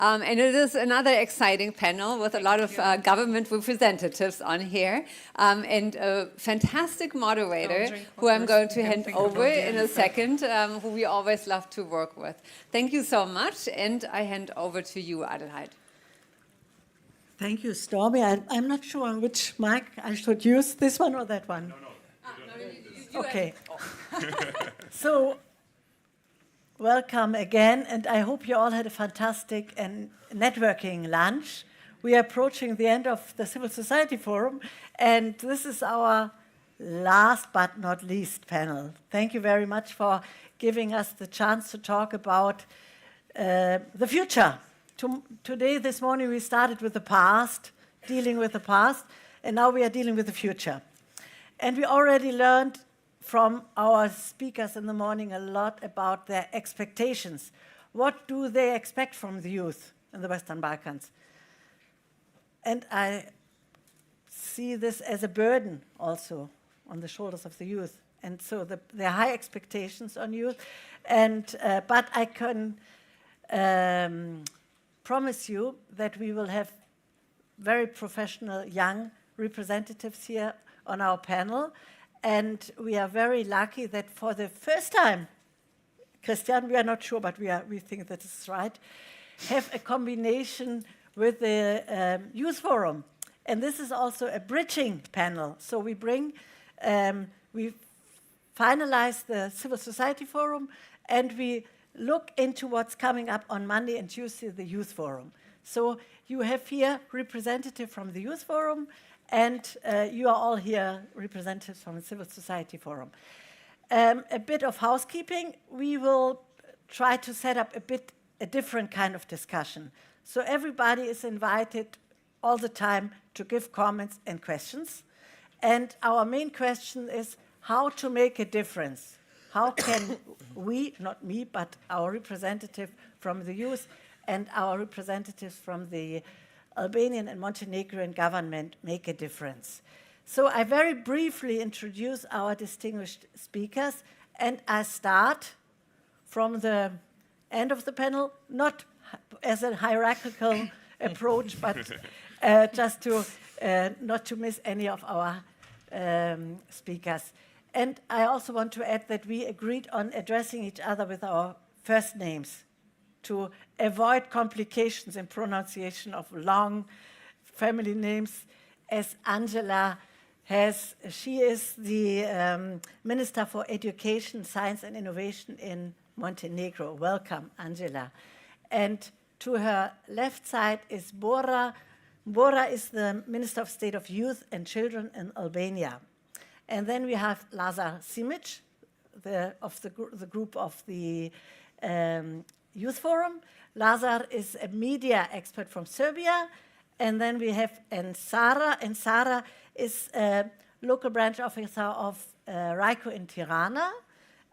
And it is another exciting panel with a lot of government representatives on here, and a fantastic moderator who I'm going to hand over in a second, who we always love to work with. Thank you so much, and I hand over to you, Adelheid. Thank you, Stormy. I'm not sure on which mic I should use, this one or that one? You okay. So, welcome again, and I hope you all had a fantastic and networking lunch. We are approaching the end of the Civil Society Forum, and this is our last but not least panel. Thank you very much for giving us the chance to talk about the future. Today, this morning, we started with the past, dealing with the past, and now we are dealing with the future. And we already learned from our speakers in the morning a lot about their expectations. What do they expect from the youth in the Western Balkans? And I see this as a burden also on the shoulders of the youth. And so there are high expectations on youth. And, but I can promise you that we will have very professional young representatives here on our panel. And we are very lucky that for the first time, Christian, we are not sure, but we think that is right, have a combination with the Youth Forum. And this is also a bridging panel. So we we finalize the Civil Society Forum, and we look into what's coming up on Monday and Tuesday, the Youth Forum. So you have here representative from the Youth Forum, and you are all here representatives from the Civil Society Forum. A bit of housekeeping. We will try to set up a different kind of discussion. So everybody is invited all the time to give comments and questions. And our main question is how to make a difference. How can we, not me, but our representative from the youth and our representatives from the Albanian and Montenegrin government make a difference? So I very briefly introduce our distinguished speakers, and I start from the end of the panel, not as a hierarchical approach, but just to not to miss any of our speakers. And I also want to add that we agreed on addressing each other with our first names to avoid complications in pronunciation of long family names, as Angela has. She is the Minister for Education, Science and Innovation in Montenegro. Welcome, Angela. And to her left side is Bora. Bora is the Minister of State of Youth and Children in Albania. And then we have Lazar Simic, the group of the Youth Forum. Lazar is a media expert from Serbia. And then we have Ensara. Ensara is a local branch officer of RICO in Tirana.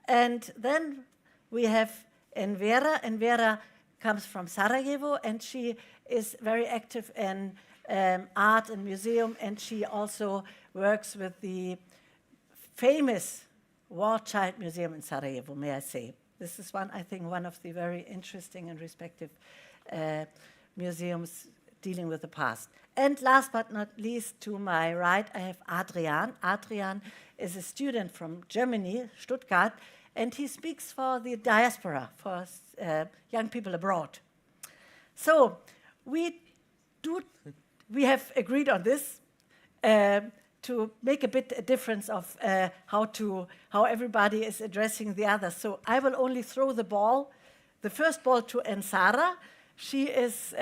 And then we have Envera. Envera comes from Sarajevo, and she is very active in art and museum, and she also works with the famous War Child Museum in Sarajevo, may I say. This is I think, one of the very interesting and respective museums dealing with the past. And last but not least, to my right, I have Adrian. Adrian is a student from Germany, Stuttgart, and he speaks for the diaspora, for young people abroad. So we have agreed on this to make a difference of how everybody is addressing the others. So I will only throw the first ball to Ensara. She is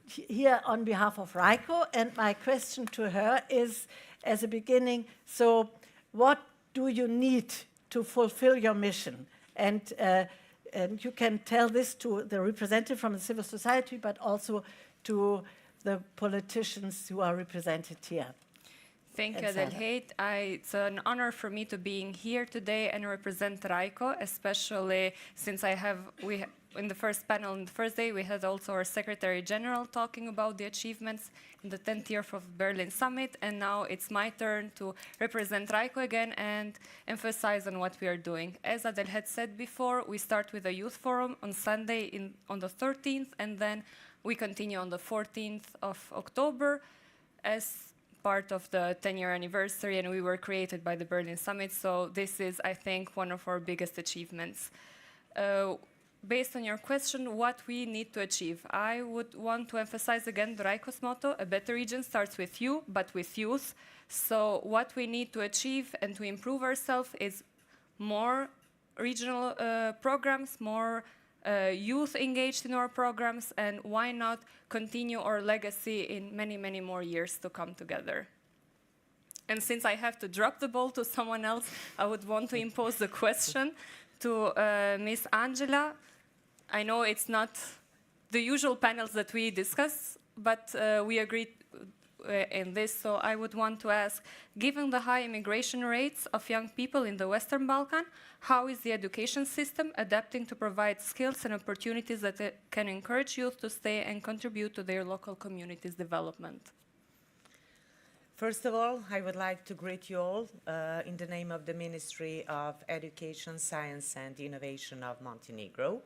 here on behalf of RICO, and my question to her is, as a beginning, so what do you need to fulfill your mission? And you can tell this to the representative from the civil society, but also to the politicians who are represented here. Thank you, Adelheid. It's an honor for me to be here today and represent RICO, especially since in the first panel, on the first day, we had also our Secretary General talking about the achievements in the 10th year of Berlin Summit, and now it's my turn to represent RAICO again and emphasize on what we are doing. As Adel had said before, we start with a youth forum on Sunday on the 13th, and then we continue on the 14th of October as part of the 10-year anniversary, and we were created by the Berlin Summit, so this is, I think, one of our biggest achievements. Based on your question, what we need to achieve, I would want to emphasize again the RAICO's motto: a better region starts with you, but with youth. So what we need to achieve and to improve ourselves is more regional programs, more youth engaged in our programs, and why not continue our legacy in many, many more years to come together. And since I have to drop the ball to someone else, I would want to impose the question to Miss Angela. I know it's not the usual panels that we discuss, but we agreed in this, so I would want to ask, given the high immigration rates of young people in the Western Balkan, how is the education system adapting to provide skills and opportunities that can encourage youth to stay and contribute to their local communities' development? First of all, I would like to greet you all in the name of the Ministry of Education, Science and Innovation of Montenegro.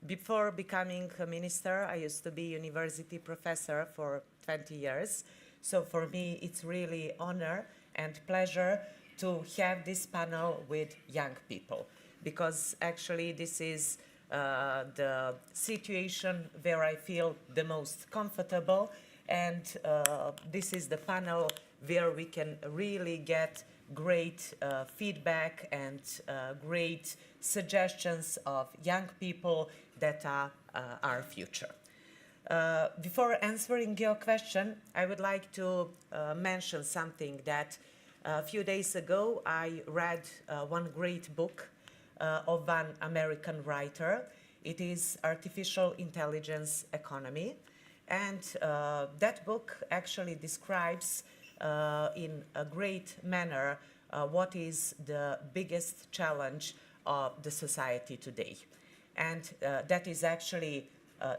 Before becoming a minister, I used to be a university professor for 20 years. So for me, it's really honor and pleasure to have this panel with young people, because actually this is the situation where I feel the most comfortable, and this is the panel where we can really get great feedback and great suggestions of young people that are our future. Before answering your question, I would like to mention something that a few days ago I read one great book of one American writer. It is Artificial Intelligence Economy. And that book actually describes in a great manner what is the biggest challenge of the society today. And that is actually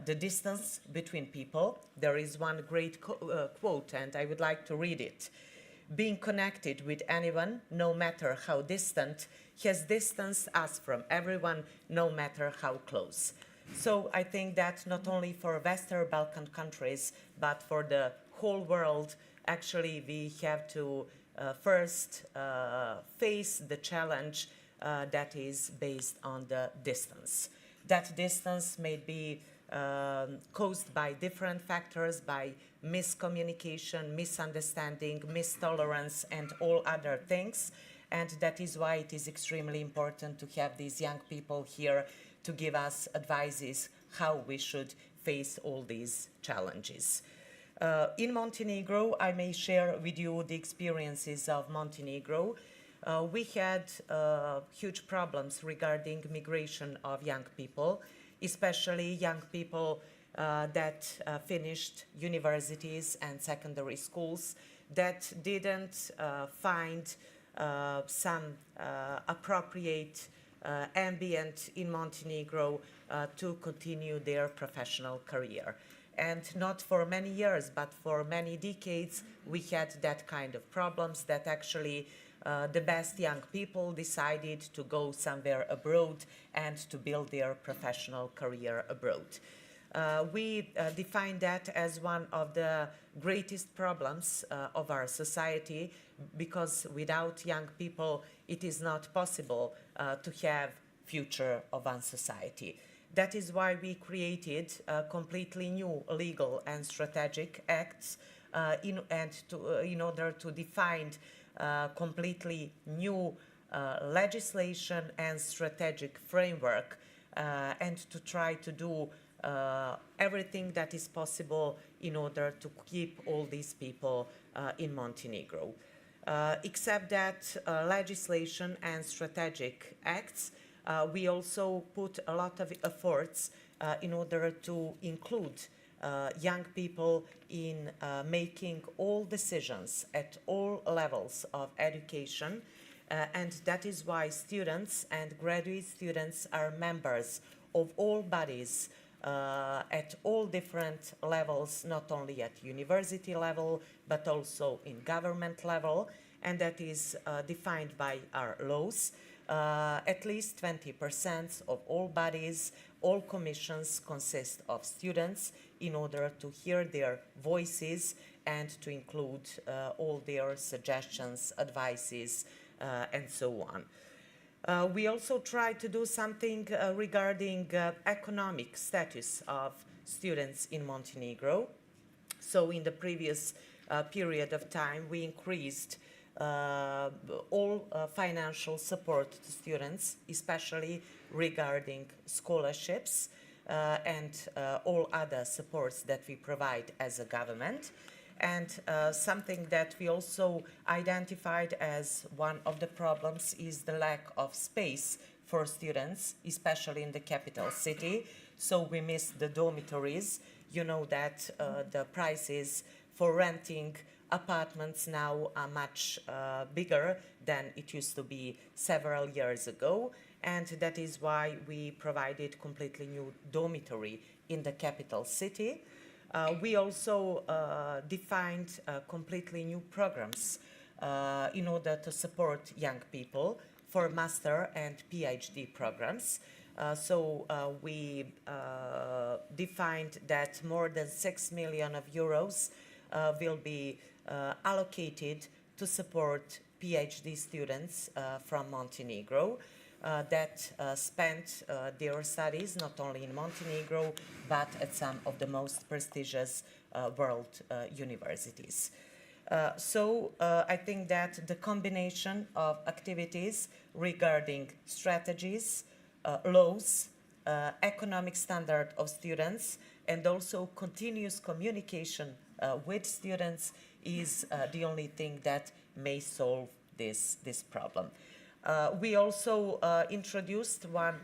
the distance between people. There is one great quote, and I would like to read it. Being connected with anyone, no matter how distant, has distanced us from everyone, no matter how close. So I think that not only for Western Balkan countries, but for the whole world, actually we have to first face the challenge that is based on the distance. That distance may be caused by different factors, by miscommunication, misunderstanding, mistolerance, and all other things. And that is why it is extremely important to have these young people here to give us advices how we should face all these challenges. In Montenegro, I may share with you the experiences of Montenegro. We had huge problems regarding migration of young people, especially young people that finished universities and secondary schools that didn't find some appropriate ambient in Montenegro to continue their professional career. And not for many years, but for many decades, we had that kind of problems that actually the best young people decided to go somewhere abroad and to build their professional career abroad. We define that as one of the greatest problems of our society, because without young people, it is not possible to have future of one society. That is why we created completely new legal and strategic acts in order to define completely new legislation and strategic framework, and to try to do everything that is possible in order to keep all these people in Montenegro. Except that legislation and strategic acts, we also put a lot of efforts in order to include young people in making all decisions at all levels of education, and that is why students and graduate students are members of all bodies at all different levels, not only at university level, but also in government level, and that is defined by our laws. At least 20% of all bodies, all commissions consist of students in order to hear their voices and to include all their suggestions, advices, and so on. We also try to do something regarding economic status of students in Montenegro. So in the previous period of time, we increased all financial support to students, especially regarding scholarships and all other supports that we provide as a government. And something that we also identified as one of the problems is the lack of space for students, especially in the capital city. So we missed the dormitories. You know that the prices for renting apartments now are much bigger than it used to be several years ago. And that is why we provided completely new dormitory in the capital city. We also defined completely new programs in order to support young people for master and PhD programs. We defined that more than 6 million of euros will be allocated to support PhD students from Montenegro that spent their studies not only in Montenegro but at some of the most prestigious world universities. I think that the combination of activities regarding strategies, laws, economic standard of students, and also continuous communication with students is the only thing that may solve this problem. We also introduced one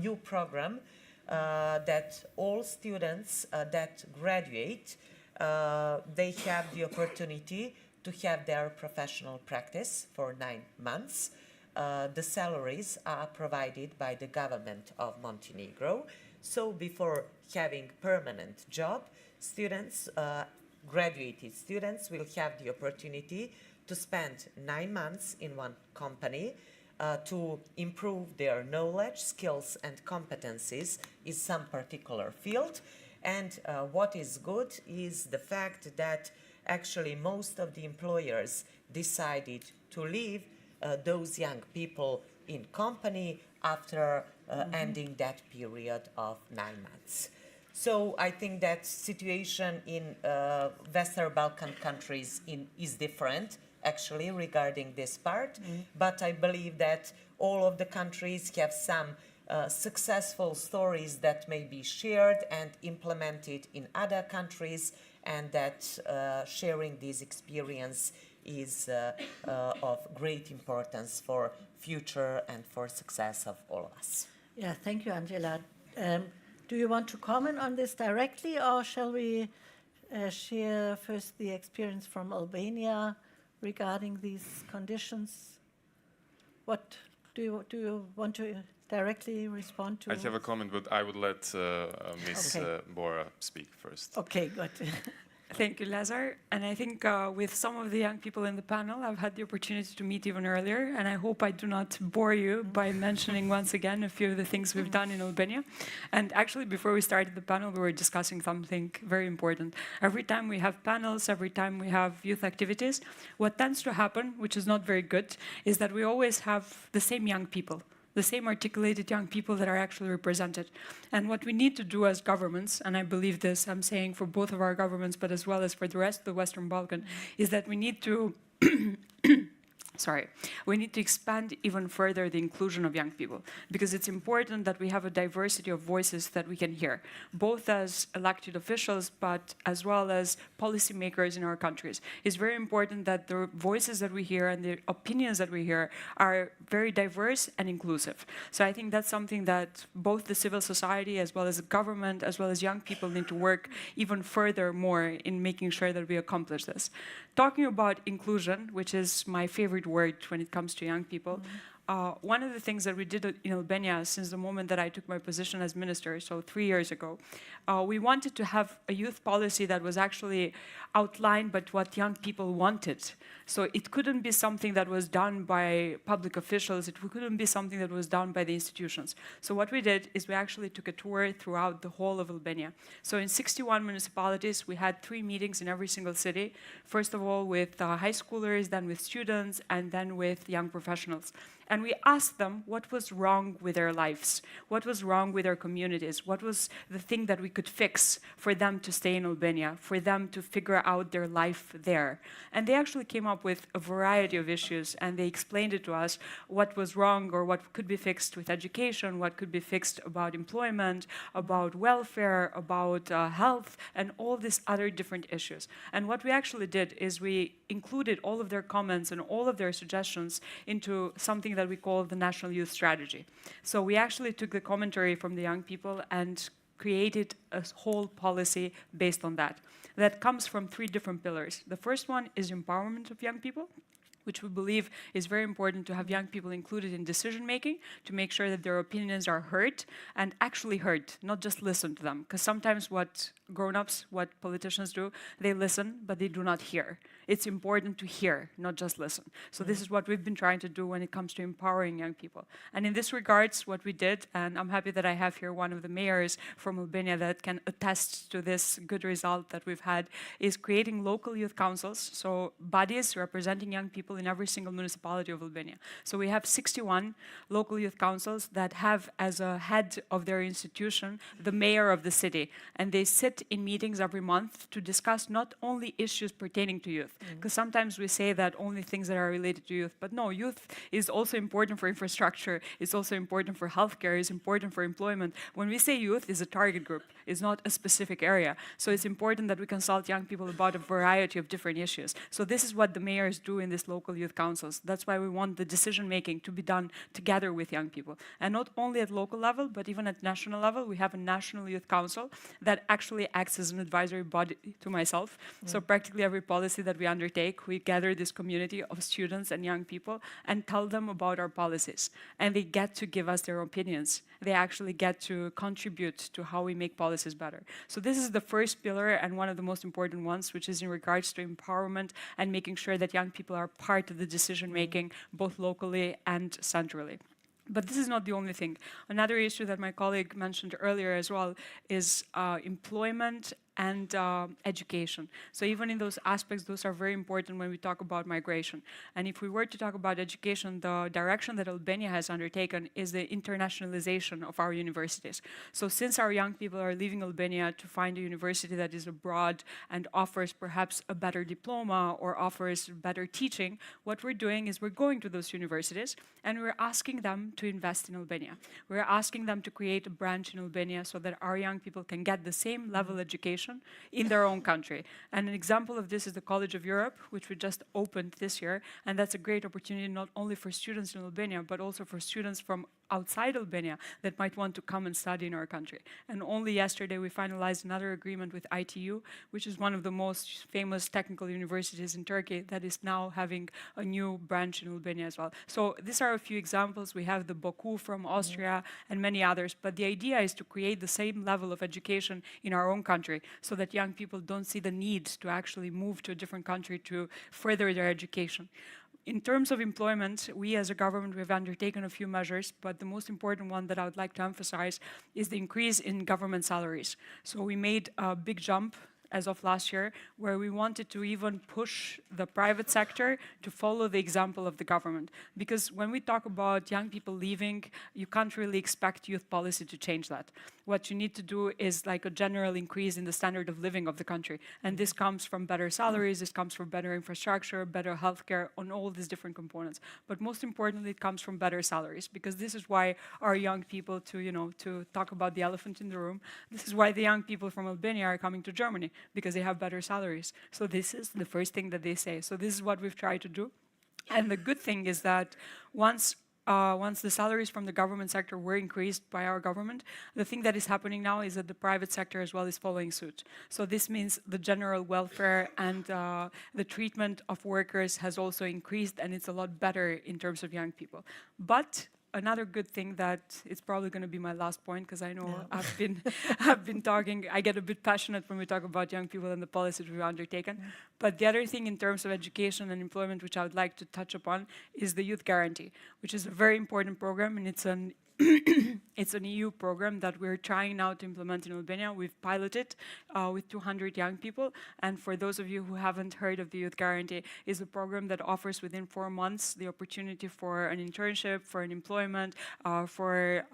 new program that all students that graduate, they have the opportunity to have their professional practice for 9 months. The salaries are provided by the government of Montenegro. So before having permanent job, students, graduated students will have the opportunity to spend 9 months in one company to improve their knowledge, skills, and competencies in some particular field. And what is good is the fact that actually most of the employers decided to leave those young people in company after ending that period of 9 months. So I think that situation in Western Balkan countries is different, actually, regarding this part. But I believe that all of the countries have some successful stories that may be shared and implemented in other countries, and that sharing this experience is of great importance for future and for success of all of us. Yeah, thank you, Angela. Do you want to comment on this directly, or shall we share first the experience from Albania regarding these conditions? What do you want to directly respond to? I have a comment, but I would let Ms. Bora speak first. Okay, good. Thank you, Lazar. And I think with some of the young people in the panel, I've had the opportunity to meet even earlier, and I hope I do not bore you by mentioning once again a few of the things we've done in Albania. And actually, before we started the panel, we were discussing something very important. Every time we have panels, every time we have youth activities, what tends to happen, which is not very good, is that we always have the same young people, the same articulated young people that are actually represented. And what we need to do as governments, and I believe this, I'm saying for both of our governments, but as well as for the rest of the Western Balkan, is that we need to we need to expand even further the inclusion of young people, because it's important that we have a diversity of voices that we can hear, both as elected officials, but as well as policymakers in our countries. It's very important that the voices that we hear and the opinions that we hear are very diverse and inclusive. So I think that's something that both the civil society, as well as the government, as well as young people need to work even further more in making sure that we accomplish this. Talking about inclusion, which is my favorite word when it comes to young people, one of the things that we did in Albania since the moment that I took my position as minister, so 3 years ago, we wanted to have a youth policy that was actually outlined by what young people wanted. So it couldn't be something that was done by public officials, it couldn't be something that was done by the institutions. So what we did is we actually took a tour throughout the whole of Albania. So in 61 municipalities, we had 3 meetings in every single city. First of all with high schoolers, then with students, and then with young professionals. And we asked them what was wrong with their lives, what was wrong with their communities, what was the thing that we could fix for them to stay in Albania, for them to figure out their life there. And they actually came up with a variety of issues, and they explained it to us what was wrong or what could be fixed with education, what could be fixed about employment, about welfare, about health, and all these other different issues. And what we actually did is we included all of their comments and all of their suggestions into something that we call the National Youth Strategy. So we actually took the commentary from the young people and created a whole policy based on that. That comes from 3 different pillars. The first one is empowerment of young people, which we believe is very important to have young people included in decision-making, to make sure that their opinions are heard, and actually heard, not just listen to them. Because sometimes what grown-ups, what politicians do, they listen, but they do not hear. It's important to hear, not just listen. So this is what we've been trying to do when it comes to empowering young people. And in this regards, what we did, and I'm happy that I have here one of the mayors from Albania that can attest to this good result that we've had, is creating local youth councils, so bodies representing young people in every single municipality of Albania. So we have 61 local youth councils that have as a head of their institution the mayor of the city, and they sit in meetings every month to discuss not only issues pertaining to youth, because sometimes we say that only things that are related to youth, but no, youth is also important for infrastructure, it's also important for healthcare, it's important for employment. When we say youth is a target group, it's not a specific area, so it's important that we consult young people about a variety of different issues. So this is what the mayors do in this local youth councils. That's why we want the decision making to be done together with young people, and not only at local level, but even at national level. We have a national youth council that actually acts as an advisory body to myself. So practically every policy that we undertake, we gather this community of students and young people and tell them about our policies. And they get to give us their opinions. They actually get to contribute to how we make policies better. So this is the first pillar and one of the most important ones, which is in regards to empowerment and making sure that young people are part of the decision making, both locally and centrally. But this is not the only thing. Another issue that my colleague mentioned earlier as well is employment and education. So even in those aspects, those are very important when we talk about migration. And if we were to talk about education, the direction that Albania has undertaken is the internationalization of our universities. So since our young people are leaving Albania to find a university that is abroad and offers perhaps a better diploma or offers better teaching, what we're doing is we're going to those universities and we're asking them to invest in Albania. We're asking them to create a branch in Albania so that our young people can get the same level education in their own country. And an example of this is the College of Europe, which we just opened this year. And that's a great opportunity not only for students in Albania, but also for students from outside Albania that might want to come and study in our country. And only yesterday we finalized another agreement with ITU, which is one of the most famous technical universities in Turkey that is now having a new branch in Albania as well. So these are a few examples. We have the Boku from Austria and many others, but the idea is to create the same level of education in our own country so that young people don't see the need to actually move to a different country to further their education. In terms of employment, we as a government, we've undertaken a few measures, but the most important one that I would like to emphasize is the increase in government salaries. So we made a big jump as of last year, where we wanted to even push the private sector to follow the example of the government. Because when we talk about young people leaving, you can't really expect youth policy to change that. What you need to do is like a general increase in the standard of living of the country. And this comes from better salaries, this comes from better infrastructure, better healthcare, on all these different components. But most importantly, it comes from better salaries, because this is why our young people, to talk about the elephant in the room, this is why the young people from Albania are coming to Germany, because they have better salaries. So this is the first thing that they say. So this is what we've tried to do. And the good thing is that once once the salaries from the government sector were increased by our government, the thing that is happening now is that the private sector as well is following suit. So this means the general welfare and the treatment of workers has also increased, and it's a lot better in terms of young people. But another good thing that it's probably going to be my last point, because I know I've been talking. I get a bit passionate when we talk about young people and the policies we've undertaken. But the other thing in terms of education and employment, which I would like to touch upon, is the Youth Guarantee, which is a very important program, and it's an it's an EU program that we're trying now to implement in Albania. We've piloted with 200 young people. And for those of you who haven't heard of the Youth Guarantee, is a program that offers within 4 months the opportunity for an internship, for an employment, for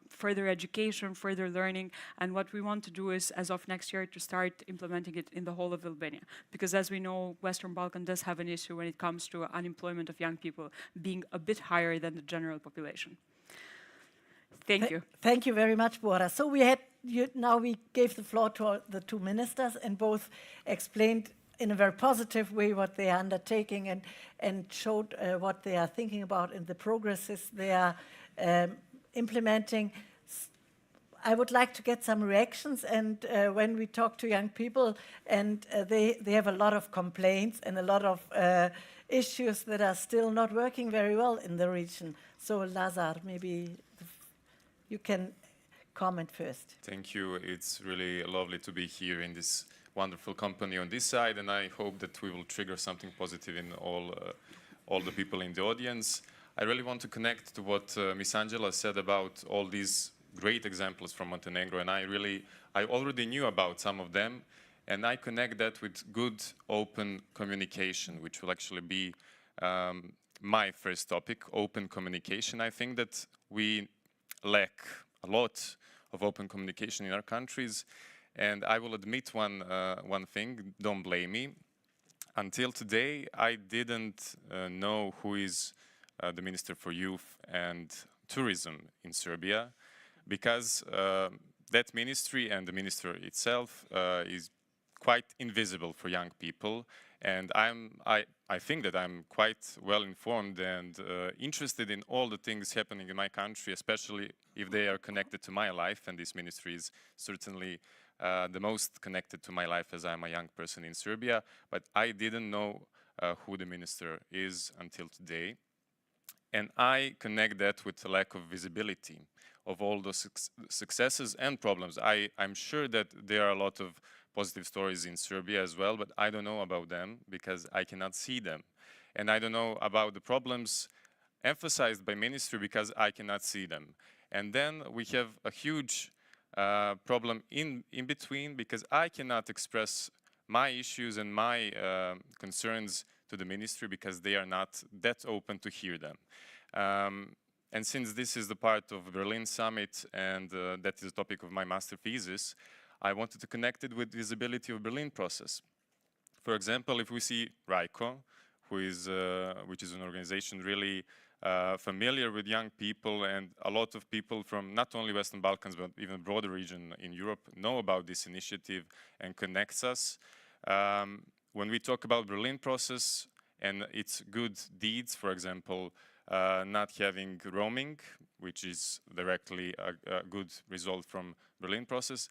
further education, further learning. And what we want to do is, as of next year, to start implementing it in the whole of Albania. Because as we know, Western Balkan does have an issue when it comes to unemployment of young people being a bit higher than the general population. Thank you. Thank you very much, Bora. So now we gave the floor to the two ministers, and both explained in a very positive way what they are undertaking and showed what they are thinking about and the progresses they are implementing. I would like to get some reactions, and when we talk to young people, and they have a lot of complaints and a lot of issues that are still not working very well in the region. So Lazar, maybe you can comment first. Thank you. It's really lovely to be here in this wonderful company on this side, and I hope that we will trigger something positive in all the people in the audience. I really want to connect to what Miss Angela said about all these great examples from Montenegro, and I already knew about some of them, and I connect that with good open communication, which will actually be my first topic, open communication. I think that we lack a lot of open communication in our countries, and I will admit one thing, don't blame me. Until today, I didn't know who is the Minister for Youth and Tourism in Serbia, because that ministry and the minister itself is quite invisible for young people, and I think that I'm quite well informed and interested in all the things happening in my country, especially if they are connected to my life, and this ministry is certainly the most connected to my life as I'm a young person in Serbia, but I didn't know who the minister is until today. And I connect that with the lack of visibility of all those successes and problems. I'm sure that there are a lot of positive stories in Serbia as well, but I don't know about them because I cannot see them. And I don't know about the problems emphasized by ministry because I cannot see them. And then we have a huge problem in between, because I cannot express my issues and my concerns to the ministry because they are not that open to hear them. And since this is the part of Berlin Summit and that is the topic of my master thesis, I wanted to connect it with visibility of Berlin process. For example, if we see RICO, which is an organization really familiar with young people, and a lot of people from not only Western Balkans but even broader region in Europe know about this initiative and connects us. When we talk about Berlin process and its good deeds, for example, not having roaming, which is directly a good result from Berlin process,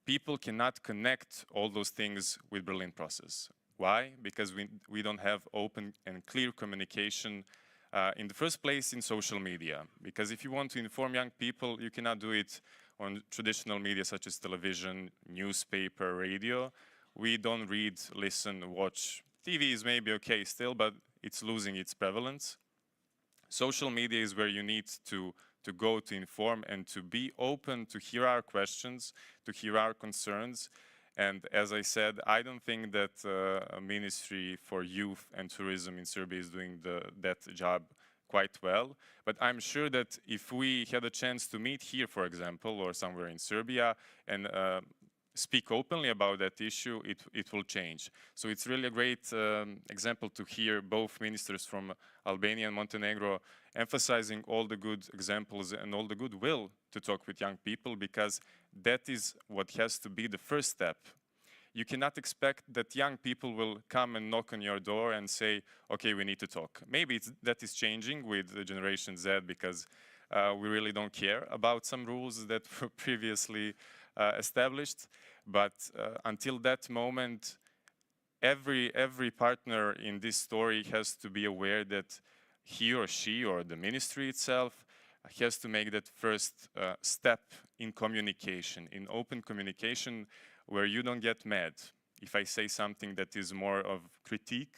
people cannot connect all those things with Berlin process. Why? Because we don't have open and clear communication in the first place in social media. Because if you want to inform young people, you cannot do it on traditional media such as television, newspaper, radio. We don't read, listen, watch. TV is maybe okay still, but it's losing its prevalence. Social media is where you need to go to inform and to be open to hear our questions, to hear our concerns. And as I said, I don't think that a Ministry for Youth and Tourism in Serbia is doing that job quite well. But I'm sure that if we had a chance to meet here, for example, or somewhere in Serbia, and speak openly about that issue, it will change. So it's really a great example to hear both ministers from Albania and Montenegro emphasizing all the good examples and all the goodwill to talk with young people, because that is what has to be the first step you cannot expect that young people will come and knock on your door and say, okay, we need to talk. Maybe that is changing with the Generation Z, because we really don't care about some rules that were previously established. But until that moment, every partner in this story has to be aware that he or she or the ministry itself has to make that first step in communication, in open communication, where you don't get mad. If I say something that is more of critique,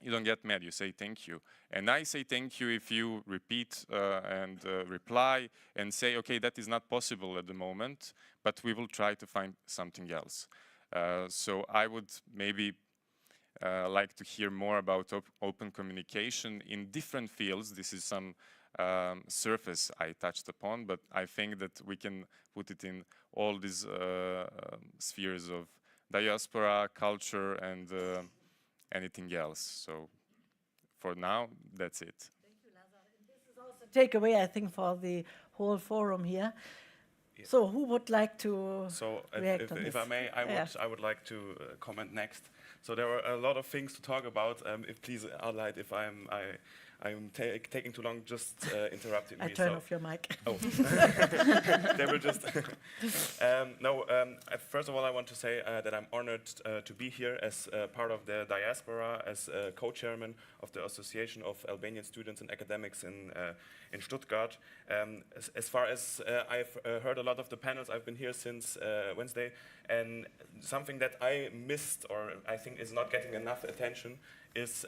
you don't get mad, you say thank you. And I say thank you if you repeat and reply and say, okay, that is not possible at the moment, but we will try to find something else. So I would maybe like to hear more about open communication in different fields. This is some surface I touched upon, but I think that we can put it in all these spheres of diaspora, culture, and anything else. So for now, that's it. Thank you, Lazar. And this is also a takeaway, I think, for the whole forum here. Yeah. So who would like to So react on if this? I may, I would like to comment next. So there are a lot of things to talk about. If please, Adelaide, if I'm taking too long, just interrupting me. I turn off your mic. Oh, they will just. First of all, I want to say that I'm honored to be here as part of the diaspora, as co-chairman of the Association of Albanian Students and Academics in Stuttgart. As far as I've heard a lot of the panels, I've been here since Wednesday, and something that I missed, or I think is not getting enough attention, is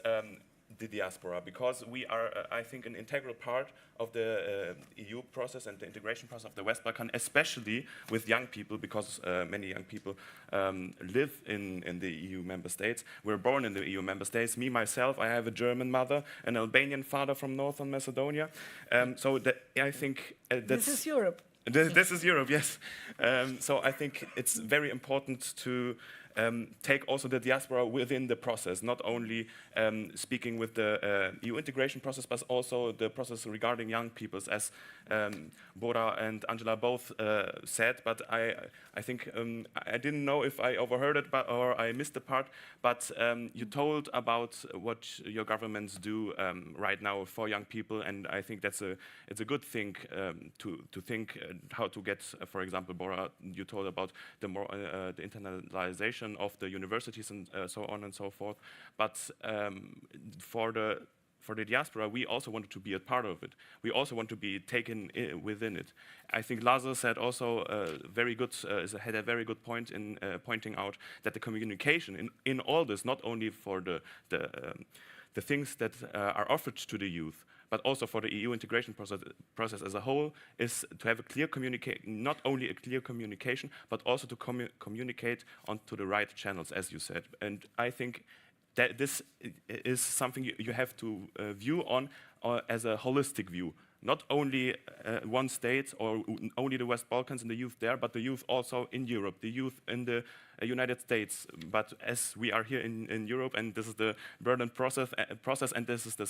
the diaspora, because we are, I think, an integral part of the EU process and the integration process of the West Balkan, especially with young people, because many young people live in the EU member states. We're born in the EU member states. Me, myself, I have a German mother, an Albanian father from Northern Macedonia. So I think that's... This is Europe. This is Europe, yes. So I think it's very important to take also the diaspora within the process, not only speaking with the EU integration process, but also the process regarding young peoples, as Bora and Angela both said. But I think I didn't know if I overheard it or I missed the part, but you told about what your governments do right now for young people, and I think it's a good thing to think how to get, for example, Bora, you told about the internalization of the universities and so on and so forth. But for the diaspora, we also wanted to be a part of it. We also want to be taken within it. I think Lazar said also had a very good point in pointing out that the communication in all this, not only for the things that are offered to the youth, but also for the EU integration process as a whole, is to have a clear communication, not only a clear communication, but also to communicate onto the right channels, as you said. And I think that this is something you have to view on as a holistic view. Not only one state or only the West Balkans and the youth there, but the youth also in Europe, the youth in the United States. But as we are here in Europe, and this is the Berlin process, and this is the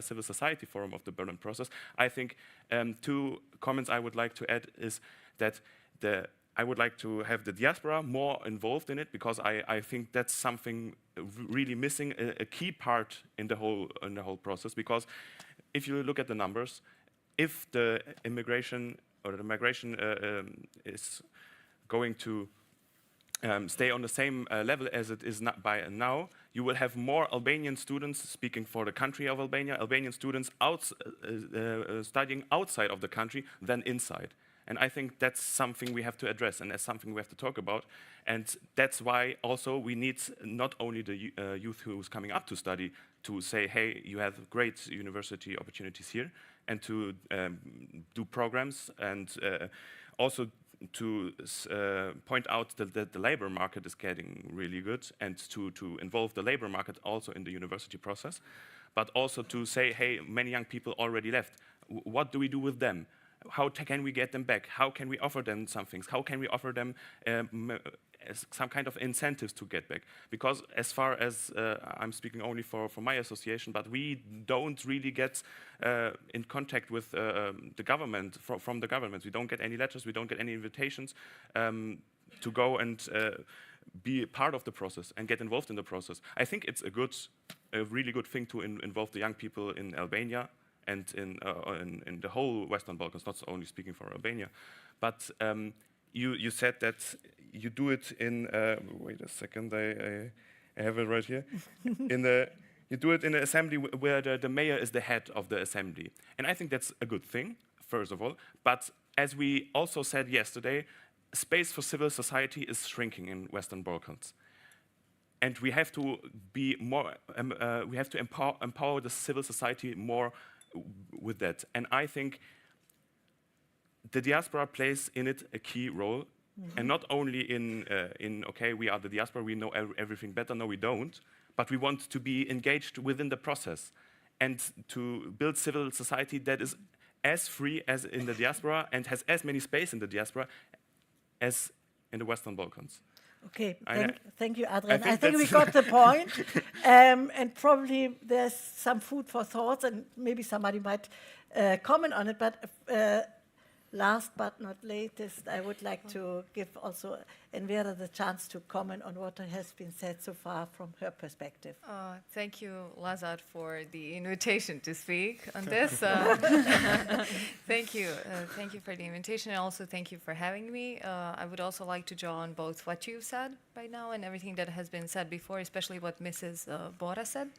civil society forum of the Berlin process, I think two comments I would like to add is that I would like to have the diaspora more involved in it, because I think that's something really missing, a key part in the whole process. Because if you look at the numbers, if the immigration or the migration is going to stay on the same level as it is not by now, you will have more Albanian students, speaking for the country of Albania, Albanian students studying outside of the country than inside. And I think that's something we have to address, and that's something we have to talk about. And that's why also we need not only the youth who's coming up to study to say, hey, you have great university opportunities here, and to do programs, and also to point out that the labor market is getting really good, and to involve the labor market also in the university process, but also to say, hey, many young people already left. What do we do with them? How can we get them back? How can we offer them some things? How can we offer them some kind of incentives to get back? Because as far as I'm speaking only for my association, but we don't really get in contact with the government, from the government. We don't get any letters, we don't get any invitations to go and be part of the process and get involved in the process. I think it's a really good thing to involve the young people in Albania and in the whole Western Balkans, not only speaking for Albania. But you said that you do it in, wait a second, I have it right here. You do it in an assembly where the mayor is the head of the assembly. And I think that's a good thing, first of all. But as we also said yesterday, space for civil society is shrinking in Western Balkans. And we have to be more, we have to empower the civil society more with that. And I think the diaspora plays in it a key role. And not only in okay, we are the diaspora, we know everything better. No, we don't. But we want to be engaged within the process and to build civil society that is as free as in the diaspora and has as many space in the diaspora as in the Western Balkans. Okay, thank you, Adrian. I think we got the point. And probably there's some food for thought, and maybe somebody might comment on it. But last but not latest, I would like to give also Envera the chance to comment on what has been said so far from her perspective. Thank you, Lazar, for the invitation to speak on this. Thank you. Thank you for the invitation, and also thank you for having me. I would also like to draw on both what you've said right now and everything that has been said before, especially what Mrs. Bora said.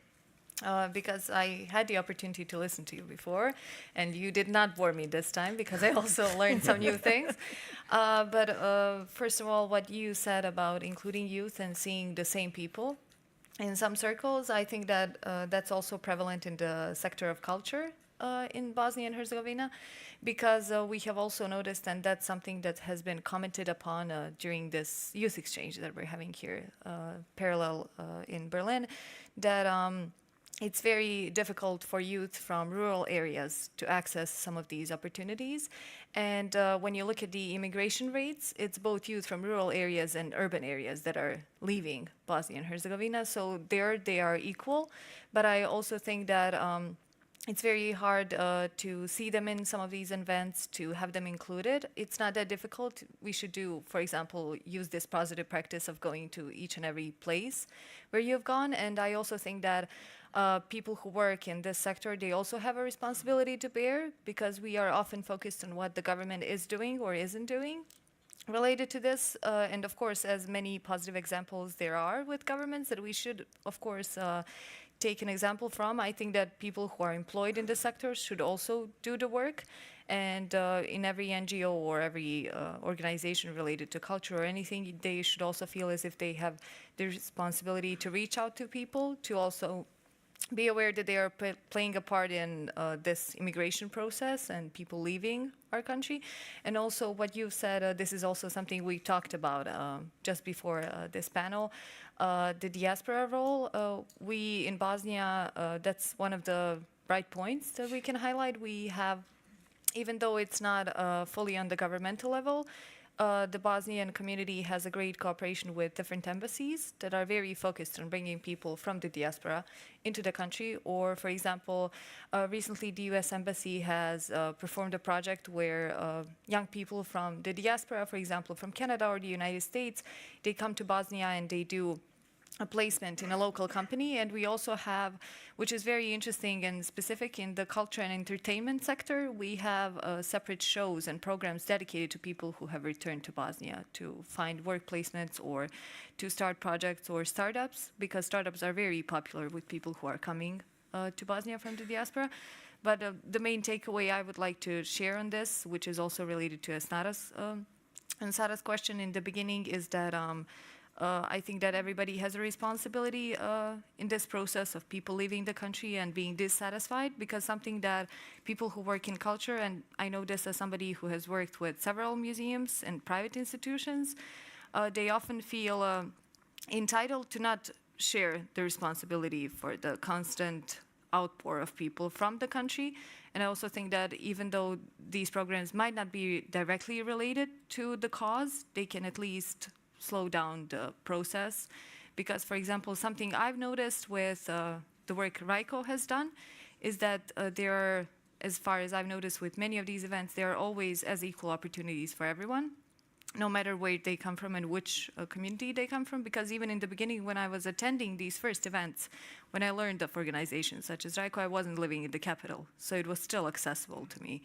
Because I had the opportunity to listen to you before, and you did not bore me this time because I also learned some new things. But first of all, what you said about including youth and seeing the same people in some circles, I think that that's also prevalent in the sector of culture in Bosnia and Herzegovina, because we have also noticed, and that's something that has been commented upon during this youth exchange that we're having here, parallel in Berlin, that it's very difficult for youth from rural areas to access some of these opportunities. And when you look at the immigration rates, it's both youth from rural areas and urban areas that are leaving Bosnia and Herzegovina. So there they are equal. But I also think that it's very hard to see them in some of these events, to have them included. It's not that difficult. We should do, for example, use this positive practice of going to each and every place where you've gone. And I also think that people who work in this sector, they also have a responsibility to bear, because we are often focused on what the government is doing or isn't doing related to this. And of course, as many positive examples there are with governments that we should, of course, take an example from. I think that people who are employed in the sector should also do the work. And in every NGO or every organization related to culture or anything, they should also feel as if they have the responsibility to reach out to people, to also be aware that they are playing a part in this immigration process and people leaving our country. And also what you've said, this is also something we talked about just before this panel, the diaspora role. We in Bosnia, that's one of the bright points that we can highlight. We have, even though it's not fully on the governmental level, the Bosnian community has a great cooperation with different embassies that are very focused on bringing people from the diaspora into the country. Or, for example, recently the US Embassy has performed a project where young people from the diaspora, for example, from Canada or the United States, they come to Bosnia and they do a placement in a local company. And we also have, which is very interesting and specific in the culture and entertainment sector, we have separate shows and programs dedicated to people who have returned to Bosnia to find work placements or to start projects or startups, because startups are very popular with people who are coming to Bosnia from the diaspora. But the main takeaway I would like to share on this, which is also related to Sara's question in the beginning, is that I think that everybody has a responsibility in this process of people leaving the country and being dissatisfied, because something that people who work in culture, and I know this as somebody who has worked with several museums and private institutions, they often feel entitled to not share the responsibility for the constant outpour of people from the country. And I also think that even though these programs might not be directly related to the cause, they can at least slow down the process. Because, for example, something I've noticed with the work Raiko has done is that there are, as far as I've noticed with many of these events, there are always as equal opportunities for everyone. no matter where they come from and which community they come from, because even in the beginning when I was attending these first events, when I learned of organizations such as RICO, I wasn't living in the capital, so it was still accessible to me.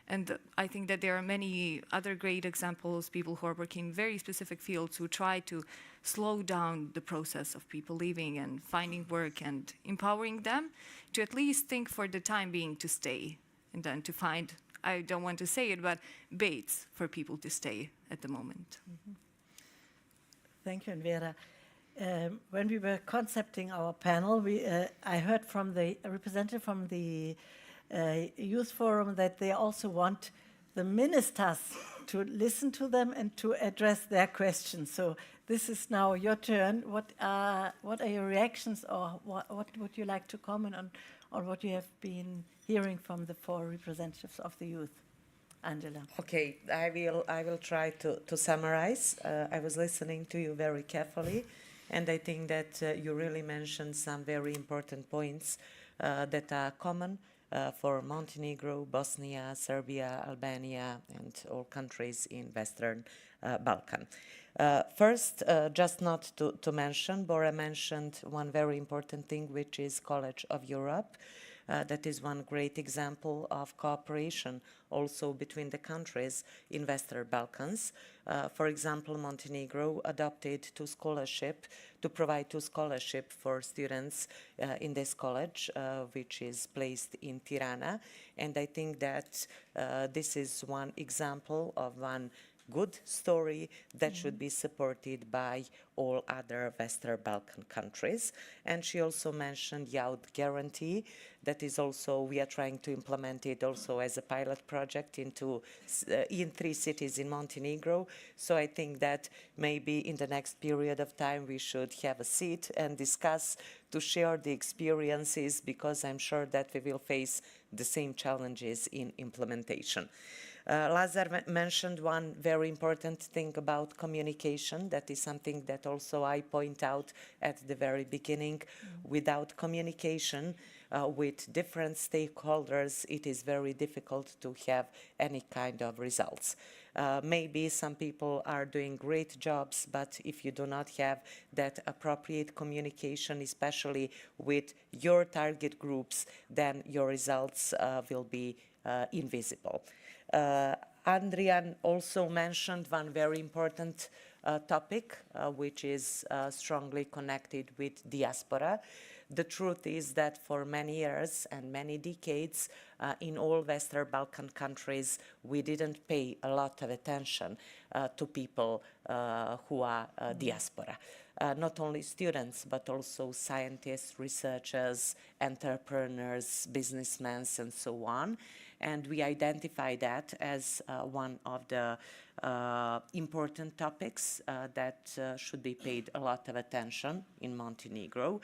And I think that there are many other great examples, people who are working in very specific fields who try to slow down the process of people leaving and finding work and empowering them to at least think for the time being to stay and then to find, I don't want to say it, but baits for people to stay at the moment. Thank you, Vera. When we were concepting our panel, I heard from the representative from the Youth Forum that they also want the ministers to listen to them and to address their questions. So this is now your turn. What are your reactions, or what would you like to comment on what you have been hearing from the 4 representatives of the youth? Angela. Okay, I will try to summarize. I was listening to you very carefully, and I think that you really mentioned some very important points that are common for Montenegro, Bosnia, Serbia, Albania, and all countries in Western Balkan. First, just not to mention, Bora mentioned one very important thing, which is College of Europe. That is one great example of cooperation also between the countries in Western Balkans. For example, Montenegro adopted to provide 2 scholarships for students in this college, which is placed in Tirana. And I think that this is one example of one good story that should be supported by all other Western Balkan countries. And she also mentioned Youth Guarantee. That is also, we are trying to implement it also as a pilot project in 3 cities in Montenegro. So I think that maybe in the next period of time we should have a seat and discuss to share the experiences, because I'm sure that we will face the same challenges in implementation. Lazar mentioned one very important thing about communication. That is something that also I point out at the very beginning. Without communication with different stakeholders, it is very difficult to have any kind of results. Maybe some people are doing great jobs, but if you do not have that appropriate communication, especially with your target groups, then your results will be invisible. Andrian also mentioned one very important topic, which is strongly connected with diaspora. The truth is that for many years and many decades in all Western Balkan countries, we didn't pay a lot of attention to people who are diaspora. Not only students, but also scientists, researchers, entrepreneurs, businessmen, and so on. And we identify that as one of the important topics that should be paid a lot of attention in Montenegro.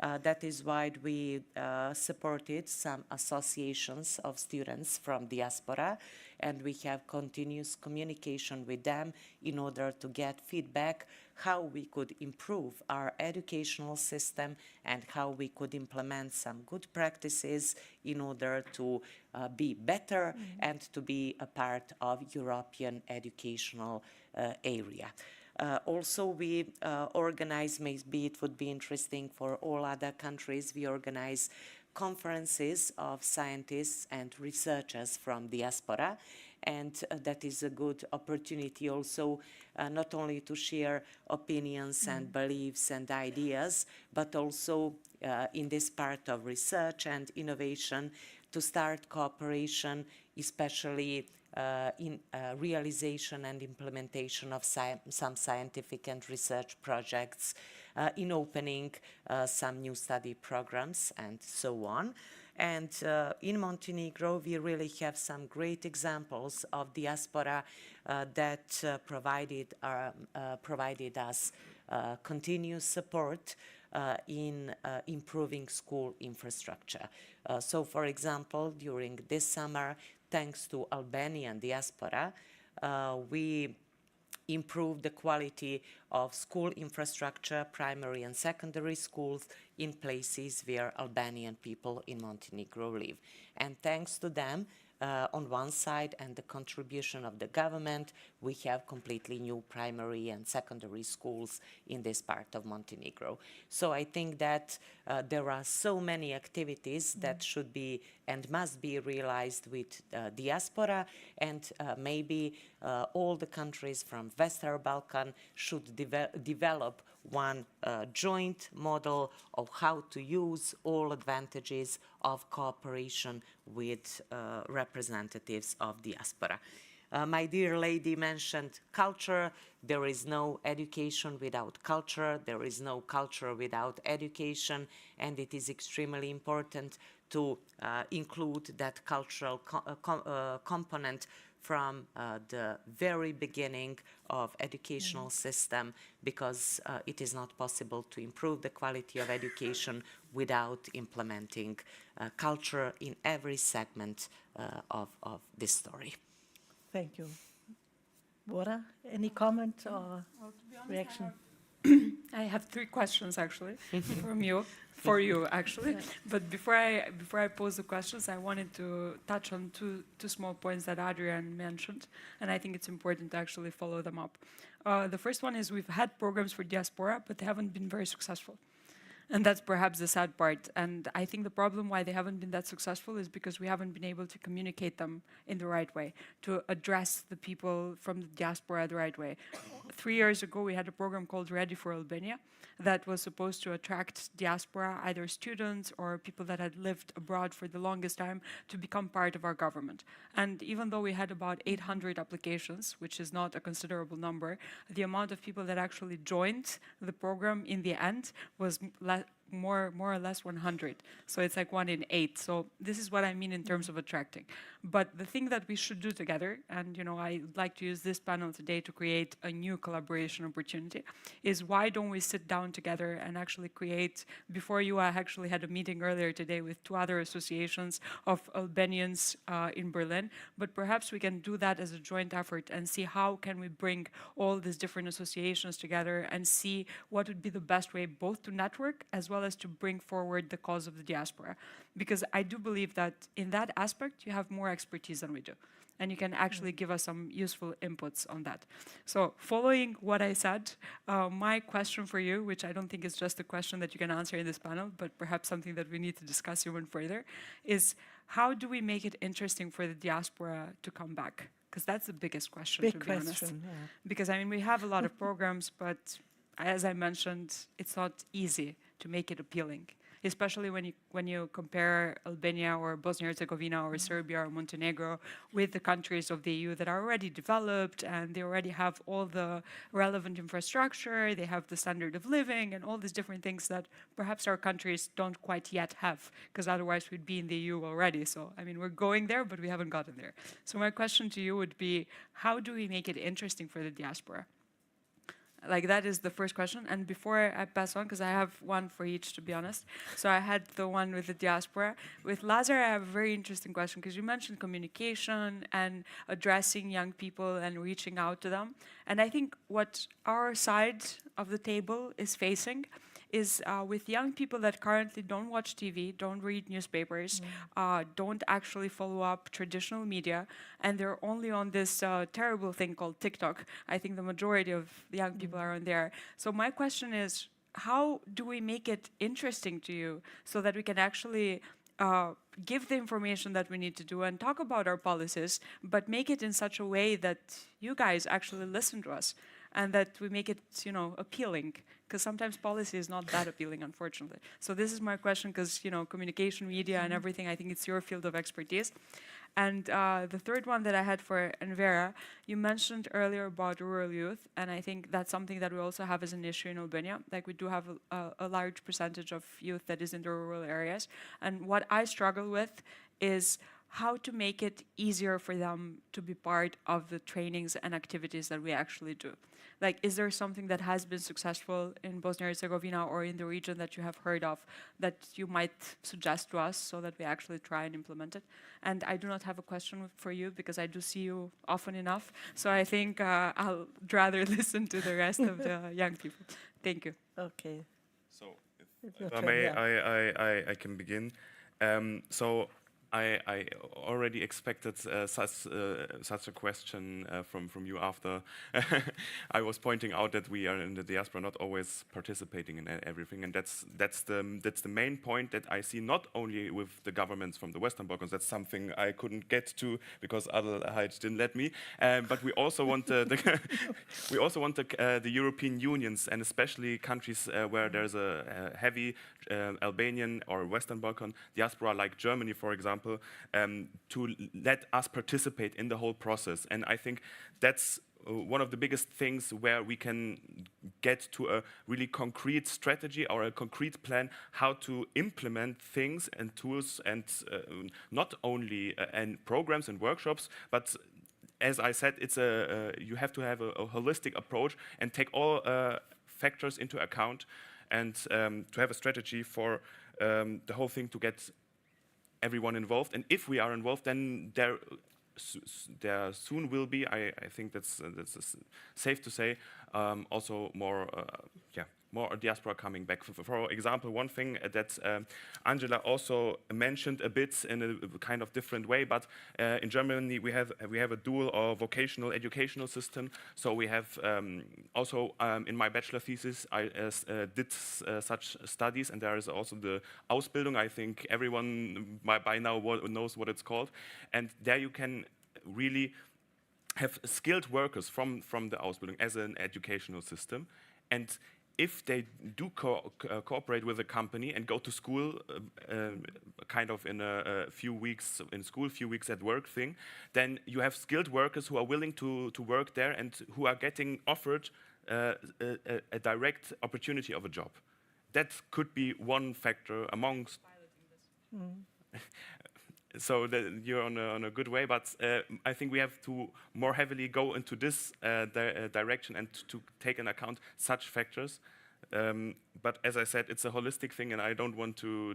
That is why we supported some associations of students from diaspora, and we have continuous communication with them in order to get feedback how we could improve our educational system and how we could implement some good practices in order to be better and to be a part of European educational area. Also, we organize, maybe it would be interesting for all other countries, we organize conferences of scientists and researchers from diaspora, and that is a good opportunity also not only to share opinions and beliefs and ideas, but also in this part of research and innovation to start cooperation, especially in realization and implementation of some scientific and research projects, in opening some new study programs and so on. And in Montenegro, we really have some great examples of diaspora that provided us continuous support in improving school infrastructure. So, for example, during this summer, thanks to Albanian diaspora, we improved the quality of school infrastructure, primary and secondary schools in places where Albanian people in Montenegro live. And thanks to them, on one side and the contribution of the government, we have completely new primary and secondary schools in this part of Montenegro. So I think that there are so many activities that should be and must be realized with diaspora, and maybe all the countries from Western Balkan should develop one joint model of how to use all advantages of cooperation with representatives of diaspora. My dear lady mentioned culture. There is no education without culture. There is no culture without education. And it is extremely important to include that cultural component from the very beginning of educational system, because it is not possible to improve the quality of education without implementing culture in every segment of this story. Thank you. Bora, any comment or reaction? I have 3 questions actually for you actually. Yeah. But before I pose the questions, I wanted to touch on two small points that Adrian mentioned, and I think it's important to actually follow them up. The first one is we've had programs for diaspora, but they haven't been very successful. And that's perhaps the sad part. And I think the problem why they haven't been that successful is because we haven't been able to communicate them in the right way, to address the people from the diaspora the right way. 3 years ago, we had a program called Ready for Albania that was supposed to attract diaspora, either students or people that had lived abroad for the longest time, to become part of our government. And even though we had about 800 applications, which is not a considerable number, the amount of people that actually joined the program in the end was more or less 100. So it's like 1 in 8. So this is what I mean in terms of attracting. But the thing that we should do together, and I'd like to use this panel today to create a new collaboration opportunity, is why don't we sit down together and actually create, before you, I actually had a meeting earlier today with 2 other associations of Albanians in Berlin, but perhaps we can do that as a joint effort and see how can we bring all these different associations together and see what would be the best way both to network as well as to bring forward the cause of the diaspora. Because I do believe that in that aspect, you have more expertise than we do. And you can actually give us some useful inputs on that. So following what I said, my question for you, which I don't think is just a question that you can answer in this panel, but perhaps something that we need to discuss even further, is how do we make it interesting for the diaspora to come back? Because that's the biggest question, to be honest. Yeah. Because, we have a lot of programs, but as I mentioned, it's not easy to make it appealing, especially when you compare Albania or Bosnia-Herzegovina or Serbia or Montenegro with the countries of the EU that are already developed and they already have all the relevant infrastructure, they have the standard of living and all these different things that perhaps our countries don't quite yet have, because otherwise we'd be in the EU already. So, we're going there, but we haven't gotten there. So my question to you would be, how do we make it interesting for the diaspora? Like, that is the first question. And before I pass on, because I have one for each, to be honest. So I had the one with the diaspora. With Lazar, I have a very interesting question, because you mentioned communication and addressing young people and reaching out to them. And I think what our side of the table is facing is with young people that currently don't watch TV, don't read newspapers, don't actually follow up traditional media, and they're only on this terrible thing called TikTok. I think the majority of the young people are on there. So my question is, how do we make it interesting to you so that we can actually give the information that we need to do and talk about our policies, but make it in such a way that you guys actually listen to us and that we make it, appealing? Because sometimes policy is not that appealing, unfortunately. So this is my question, because, communication, media, and everything, I think it's your field of expertise. And the third one that I had for Envera, you mentioned earlier about rural youth, and I think that's something that we also have as an issue in Albania. Like, we do have a large percentage of youth that is in the rural areas. And what I struggle with is how to make it easier for them to be part of the trainings and activities that we actually do. Like, is there something that has been successful in Bosnia-Herzegovina or in the region that you have heard of that you might suggest to us so that we actually try and implement it? And I do not have a question for you because I do see you often enough. So I think I'll rather listen to the rest of the young people. Thank you. Okay. So, It's your if I turn, may, yeah. I can begin. So I already expected such a question from you after I was pointing out that we are in the diaspora not always participating in everything, and that's the main point that I see, not only with the governments from the Western Balkans. That's something I couldn't get to because Adelheid didn't let me. But we also want the European unions, and especially countries where there's a heavy Albanian or Western Balkan diaspora, like Germany, for example, to let us participate in the whole process. And I think that's one of the biggest things where we can get to a really concrete strategy or a concrete plan how to implement things and tools, and not only and programs and workshops, but as I said, it's you have to have a holistic approach and take all factors into account, and to have a strategy for the whole thing, to get everyone involved. And if we are involved, then there soon will be, I think that's safe to say, also more diaspora coming back. For example, one thing that Angela also mentioned a bit in a kind of different way, but in Germany we have a dual or vocational educational system. So we have also in my bachelor thesis I did such studies, and there is also the Ausbildung. I think everyone by now knows what it's called, and there you can really have skilled workers from the Ausbildung as an educational system. And if they do cooperate with a company and go to school, kind of in a few weeks in school, few weeks at work thing, then you have skilled workers who are willing to work there and who are getting offered a direct opportunity of a job. That could be one factor amongst. So that you're on a good way, but I think we have to more heavily go into this direction and to take into account such factors. But as I said, it's a holistic thing, and I don't want to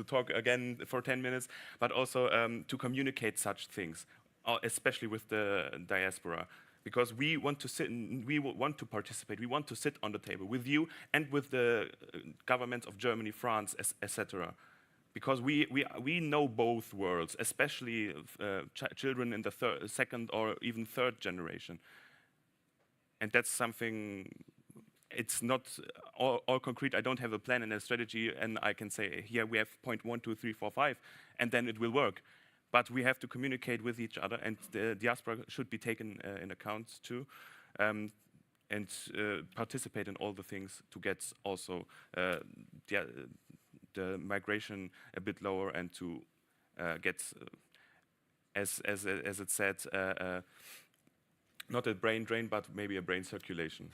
talk again for 10 minutes, but also to communicate such things, especially with the diaspora. Because we want to sit, we want to participate, we want to sit on the table with you and with the governments of Germany, France, etc. Because we know both worlds, especially children in the second or even third generation. And that's something, it's not all concrete. I don't have a plan and a strategy, and I can say, here we have point 1, 2, 3, 4, 5, and then it will work. But we have to communicate with each other, and the diaspora should be taken in account too, and participate in all the things to get also the migration a bit lower, and to get, as it said, not a brain drain, but maybe a brain circulation.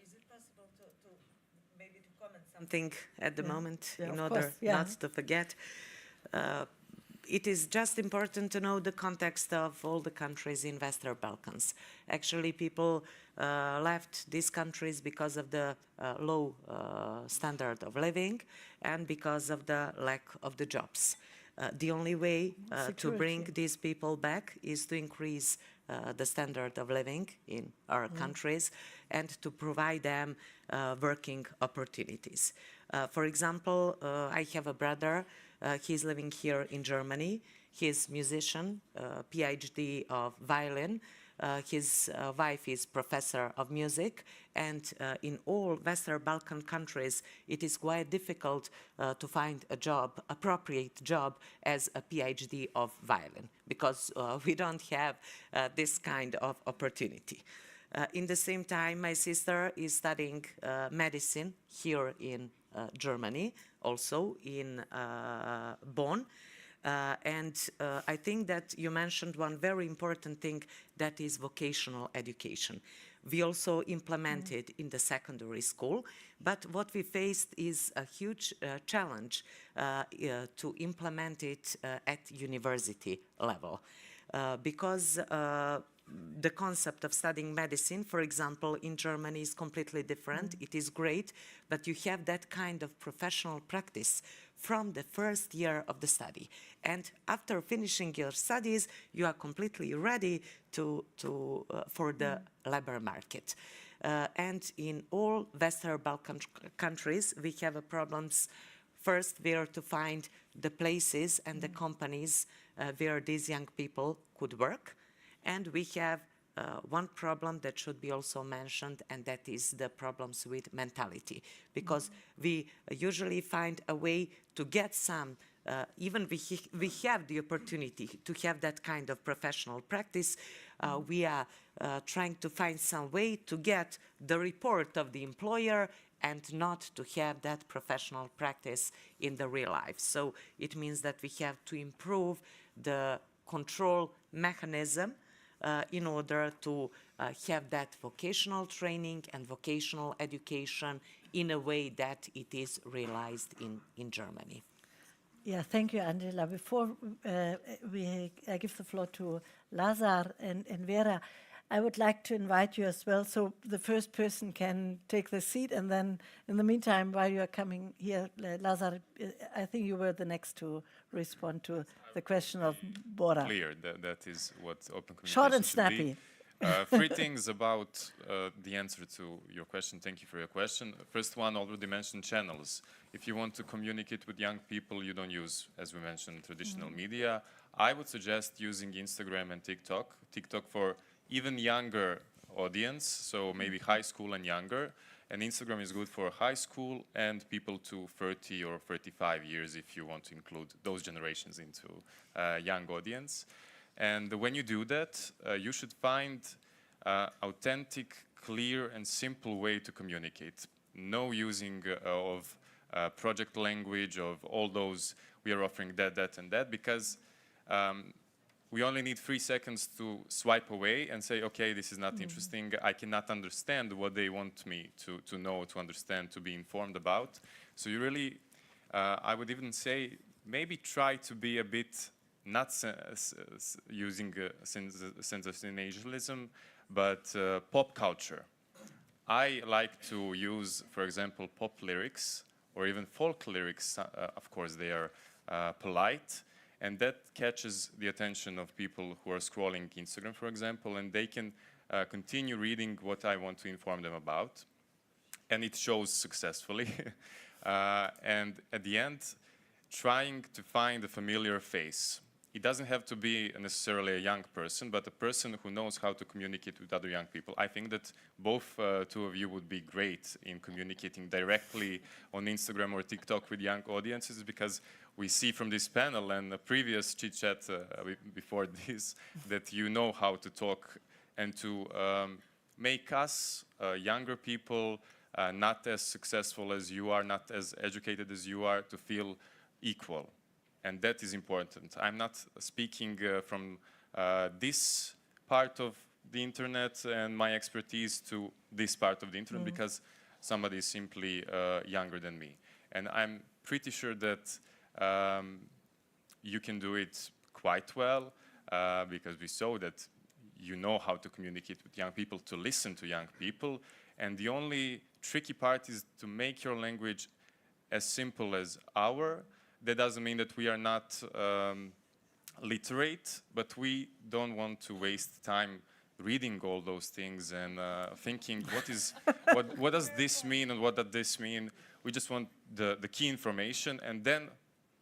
Is it possible to maybe to comment something at the moment, Yeah, in of order course, yeah. not to forget? It is just important to know the context of all the countries in Western Balkans. Actually, people left these countries because of the low standard of living and because of the lack of the jobs. The only way to bring these people back is to increase the standard of living in our countries and to provide them working opportunities. For example, I have a brother. He's living here in Germany. He's a musician, PhD of violin. His wife is professor of music, and in all Western Balkan countries, it is quite difficult to find a job, appropriate job, as a PhD of violin, because we don't have this kind of opportunity. In the same time, my sister is studying medicine here in Germany, also in Bonn. And I think that you mentioned one very important thing, that is vocational education. We also implement it in the secondary school, but what we faced is a huge challenge to implement it at university level. Because the concept of studying medicine, for example, in Germany is completely different. It is great, but you have that kind of professional practice from the first year of the study. And after finishing your studies, you are completely ready for the labor market. And in all Western Balkan countries, we have problems First, where to find the places and the companies where these young people could work. And we have one problem that should be also mentioned, and that is the problems with mentality. Because we usually find a way to get some, even we have the opportunity to have that kind of professional practice, we are trying to find some way to get the report of the employer and not to have that professional practice in the real life. So it means that we have to improve the control mechanism in order to have that vocational training and vocational education in a way that it is realized in Germany. Yeah, thank you, Angela. Before I give the floor to Lazar and Vera, I would like to invite you as well, so the first person can take the seat, and then in the meantime, while you are coming here, Lazar, I think you were the next to respond to the question of Bora. Clear, that is what open communication Short and should be. snappy. Three things about the answer to your question. Thank you for your question. First one, already mentioned channels. If you want to communicate with young people, you don't use, as we mentioned, traditional media. I would suggest using Instagram and TikTok. TikTok for even younger audience, so maybe high school and younger. And Instagram is good for high school and people to 30 or 35 years if you want to include those generations into young audience. And when you do that, you should find authentic, clear, and simple way to communicate. No using of project language, of all those, we are offering that, and that, because we only need 3 seconds to swipe away and say, okay, this is not interesting. I cannot understand what they want me to know, to understand, to be informed about. So you really, I would even say, maybe try to be a bit not using sensationalism, but pop culture. I like to use, for example, pop lyrics or even folk lyrics. Of course, they are polite, and that catches the attention of people who are scrolling Instagram, for example, and they can continue reading what I want to inform them about, and it shows successfully. And at the end, trying to find a familiar face. It doesn't have to be necessarily a young person, but a person who knows how to communicate with other young people. I think that both two of you would be great in communicating directly on Instagram or TikTok with young audiences, because we see from this panel and a previous chit-chat before this that you know how to talk and to make us, younger people, not as successful as you are, not as educated as you are, to feel equal. And that is important. I'm not speaking from this part of the internet and my expertise to this part of the internet because somebody is simply younger than me. And I'm pretty sure that you can do it quite well because we saw that you know how to communicate with young people, to listen to young people. And the only tricky part is to make your language as simple as our. That doesn't mean that we are not literate, but we don't want to waste time reading all those things and thinking, what does this mean and what does this mean? We just want the key information, and then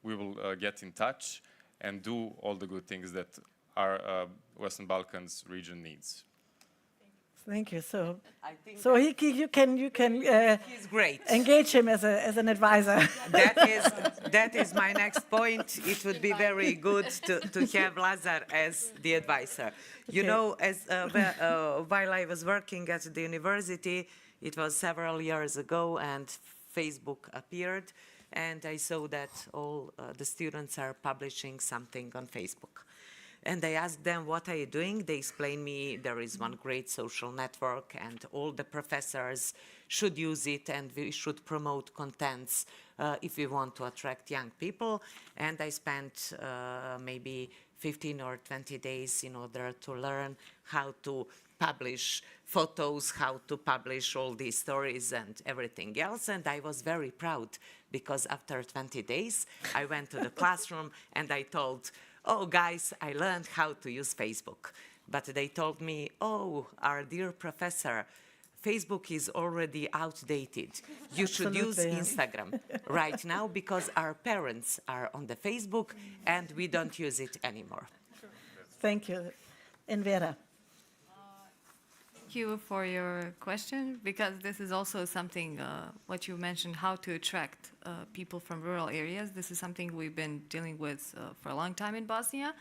we will get in touch and do all the good things that our Western Balkans region needs. Thank you. So, I think you can he's great. engage him as an advisor. That is my next point. It would be very good to have Lazar as the advisor. You know, while I was working at the university, it was several years ago, and Facebook appeared, and I saw that all the students are publishing something on Facebook. And I asked them, what are you doing? They explained me there is one great social network and all the professors should use it and we should promote contents if we want to attract young people. And I spent maybe 15 or 20 days in order to learn how to publish photos, how to publish all these stories and everything else. And I was very proud because after 20 days, I went to the classroom and I told, oh, guys, I learned how to use Facebook. But they told me, oh, our dear professor, Facebook is already outdated. You should use Absolutely, yeah. Instagram right now because our parents are on the Facebook and we don't use it anymore. Thank you. And Vera. Thank you for your question, because this is also something, what you mentioned, how to attract people from rural areas. This is something we've been dealing with for a long time in Bosnia.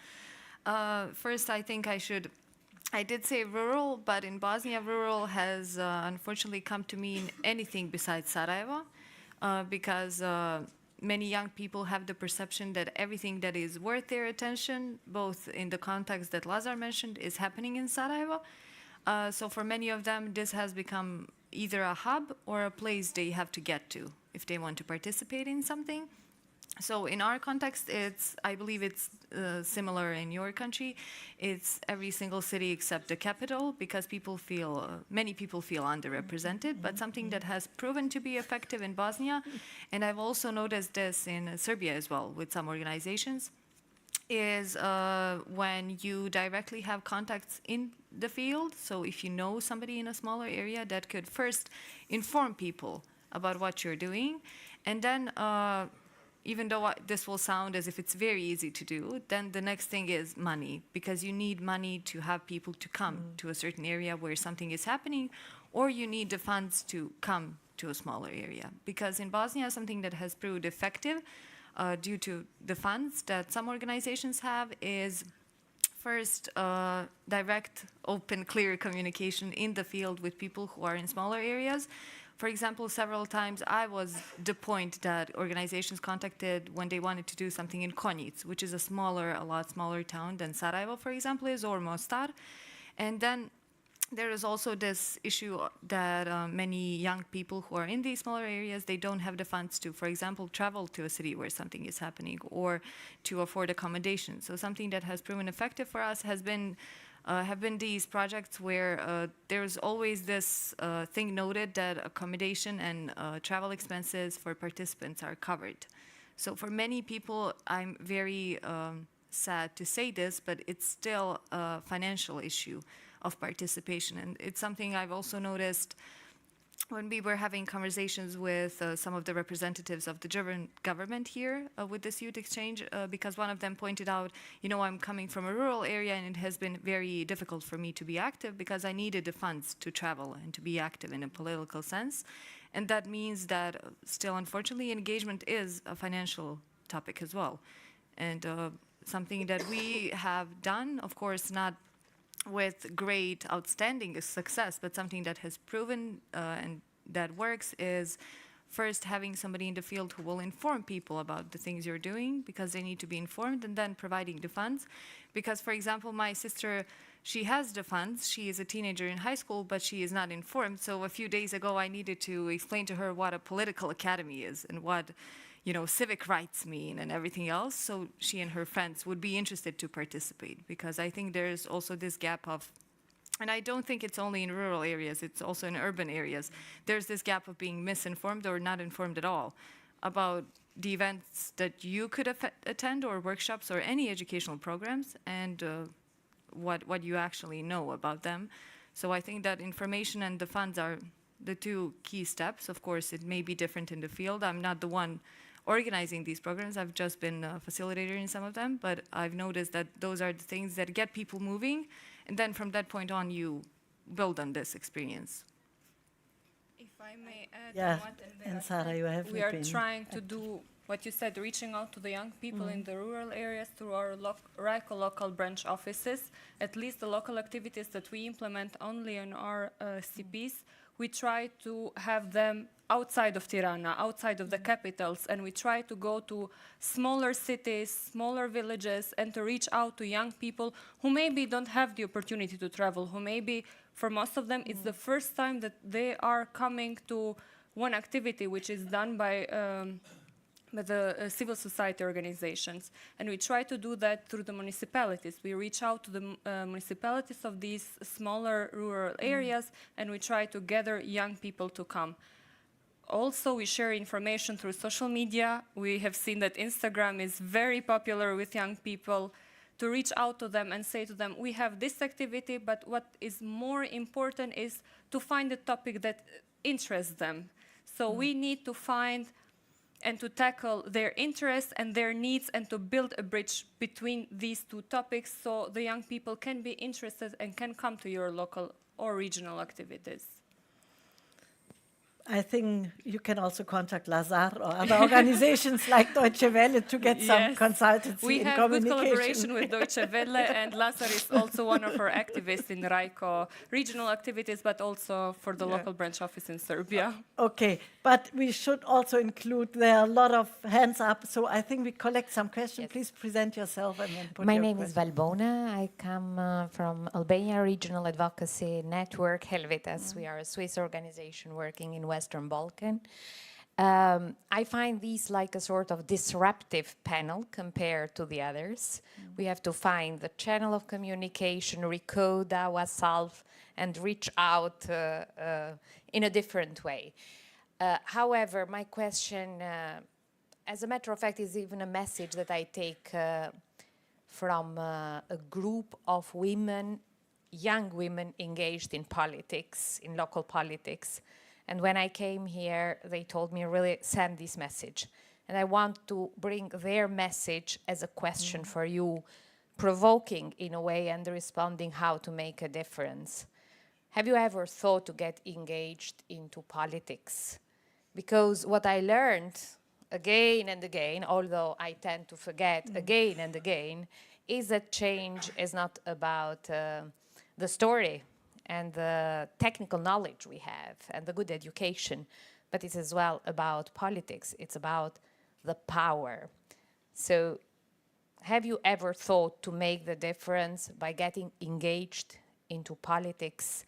First, I think I did say rural, but in Bosnia, rural has unfortunately come to mean anything besides Sarajevo, because many young people have the perception that everything that is worth their attention, both in the context that Lazar mentioned, is happening in Sarajevo. So for many of them, this has become either a hub or a place they have to get to if they want to participate in something. So in our context, I believe it's similar in your country. It's every single city except the capital, because many people feel underrepresented, but something that has proven to be effective in Bosnia, and I've also noticed this in Serbia as well with some organizations, is when you directly have contacts in the field. So if you know somebody in a smaller area, that could first inform people about what you're doing. And then, even though this will sound as if it's very easy to do, then the next thing is money, because you need money to have people to come to a certain area where something is happening, or you need the funds to come to a smaller area. Because in Bosnia, something that has proved effective due to the funds that some organizations have is first direct, open, clear communication in the field with people who are in smaller areas. For example, several times I was the point that organizations contacted when they wanted to do something in Konjic, which is a lot smaller town than Sarajevo, for example, is, or Mostar. And then there is also this issue that many young people who are in these smaller areas, they don't have the funds to, for example, travel to a city where something is happening, or to afford accommodation. So something that has proven effective for us have been these projects where there's always this thing noted that accommodation and travel expenses for participants are covered. So for many people, I'm very sad to say this, but it's still a financial issue of participation. And it's something I've also noticed when we were having conversations with some of the representatives of the German government here with this youth exchange, because one of them pointed out, I'm coming from a rural area and it has been very difficult for me to be active because I needed the funds to travel and to be active in a political sense. And that means that still, unfortunately, engagement is a financial topic as well. And something that we have done, of course, not with great, outstanding success, but something that has proven and that works, is first having somebody in the field who will inform people about the things you're doing, because they need to be informed, and then providing the funds. Because, for example, my sister, she has the funds. She is a teenager in high school, but she is not informed. So a few days ago, I needed to explain to her what a political academy is and what civic rights mean and everything else, so she and her friends would be interested to participate. Because I think there's also this gap of, and I don't think it's only in rural areas, it's also in urban areas, there's this gap of being misinformed or not informed at all about the events that you could attend, or workshops, or any educational programs, and what you actually know about them. So I think that information and the funds are the two key steps. Of course, it may be different in the field. I'm not the one organizing these programs. I've just been a facilitator in some of them, but I've noticed that those are the things that get people moving, and then from that point on, you build on this experience. If I may add, Yeah, on what and Sarah, you have we are been trying to do what you said, reaching out to the young people in the rural areas through our RICO local branch offices. At least the local activities that we implement only on our CPs, we try to have them outside of Tirana, outside of the capitals, and we try to go to smaller cities, smaller villages, and to reach out to young people who maybe don't have the opportunity to travel, who maybe, for most of them, it's the first time that they are coming to one activity which is done by the civil society organizations. And we try to do that through the municipalities. We reach out to the municipalities of these smaller rural areas, and we try to gather young people to come. Also, we share information through social media. We have seen that Instagram is very popular with young people. to reach out to them and say to them, we have this activity, but what is more important is to find a topic that interests them. So we need to find and to tackle their interests and their needs and to build a bridge between these two topics so the young people can be interested and can come to your local or regional activities. I think you can also contact Lazar or other organizations like Deutsche Welle to get some consultancy we in have communication. good collaboration with Deutsche Welle, and Lazar is also one of our activists in RAICO regional activities, but also for the local branch office in Serbia. Okay, but we should also include, there are a lot of hands up, so I think we collect some questions. Yes. Please present yourself and then put My your name is question. Valbona. I come from Albania Regional Advocacy Network, Helvetas. We are a Swiss organization working in Western Balkan. I find these like a sort of disruptive panel compared to the others. We have to find the channel of communication, recode ourselves, and reach out in a different way. However, my question, as a matter of fact, is even a message that I take from a group of women, young women engaged in politics, in local politics. And when I came here, they told me, really send this message. And I want to bring their message as a question for you, provoking in a way and responding how to make a difference. Have you ever thought to get engaged into politics? Because what I learned again and again, although I tend to forget again and again, is that change is not about the story and the technical knowledge we have and the good education, but it's as well about politics. It's about the power. So have you ever thought to make the difference by getting engaged into politics,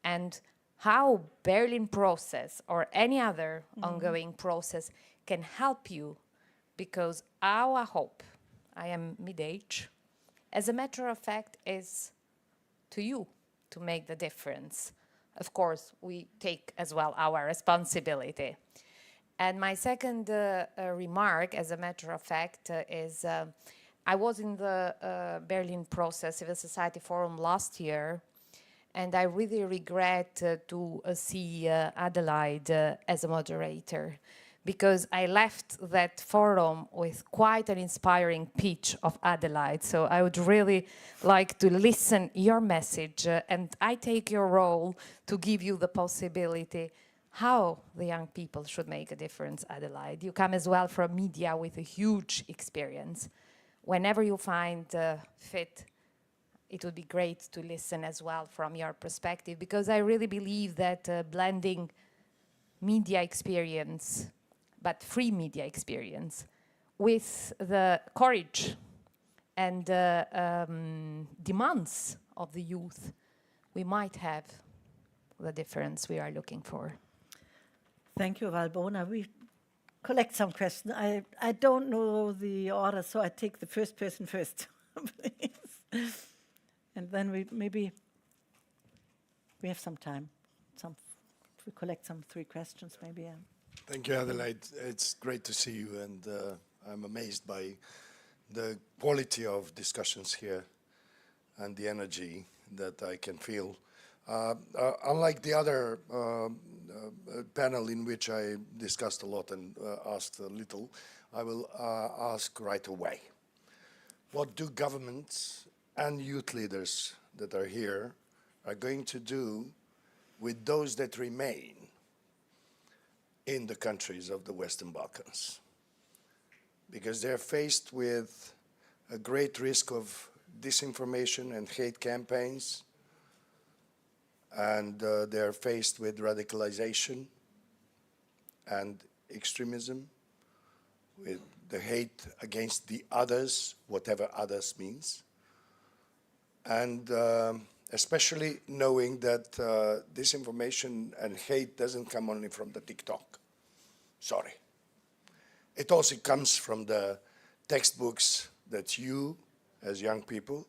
and how Berlin process or any other ongoing process can help you? Because our hope, I am mid-age, as a matter of fact, is to you to make the difference. Of course, we take as well our responsibility. And my second remark, as a matter of fact, is I was in the Berlin Process Civil Society Forum last year, and I really regret to see Adelaide as a moderator, because I left that forum with quite an inspiring pitch of Adelaide. So I would really like to listen your message, and I take your role to give you the possibility how the young people should make a difference, Adelaide. You come as well from media with a huge experience. Whenever you find fit, it would be great to listen as well from your perspective, because I really believe that blending media experience, but free media experience, with the courage and demands of the youth, we might have the difference we are looking for. Thank you, Valbona. We collect some questions. I don't know the order, so I take the first person first, please. And then we have some time. We collect some 3 questions, maybe. Thank you, Adelaide. It's great to see you, and I'm amazed by the quality of discussions here and the energy that I can feel. Unlike the other panel in which I discussed a lot and asked a little, I will ask right away. What do governments and youth leaders that are here are going to do with those that remain in the countries of the Western Balkans? Because they're faced with a great risk of disinformation and hate campaigns, and they're faced with radicalization and extremism, with the hate against the others, whatever others means, and especially knowing that disinformation and hate doesn't come only from the TikTok. Sorry. It also comes from the textbooks that you, as young people,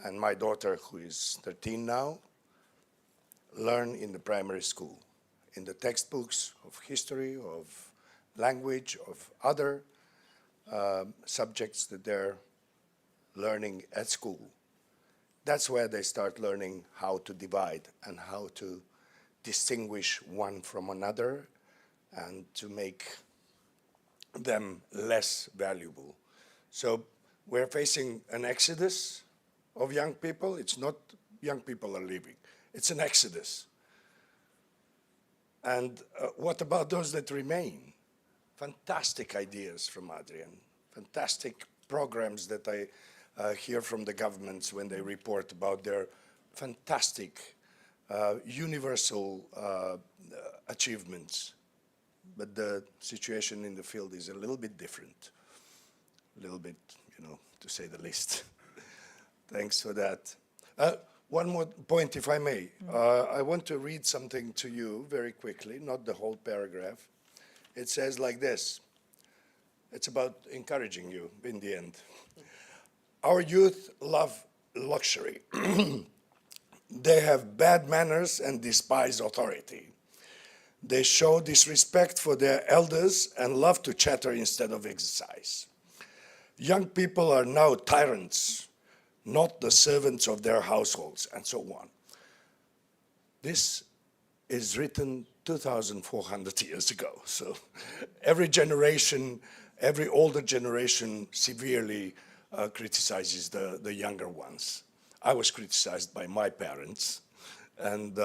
and my daughter, who is 13 now, learn in the primary school, in the textbooks of history, of language, of other subjects that they're learning at school. That's where they start learning how to divide and how to distinguish one from another and to make them less valuable. So we're facing an exodus of young people. It's not young people are leaving, it's an exodus. And what about those that remain? Fantastic ideas from Adrian, fantastic programs that I hear from the governments when they report about their fantastic universal achievements. But the situation in the field is a little bit different, a little bit, you know, to say the least. Thanks for that. One more point, if I may. I want to read something to you very quickly, not the whole paragraph. It says like this. It's about encouraging you in the end. Our youth love luxury. They have bad manners and despise authority. They show disrespect for their elders and love to chatter instead of exercise. Young people are now tyrants, not the servants of their households, and so on. This is written 2,400 years ago. So every generation, every older generation severely criticizes the younger ones. I was criticized by my parents, and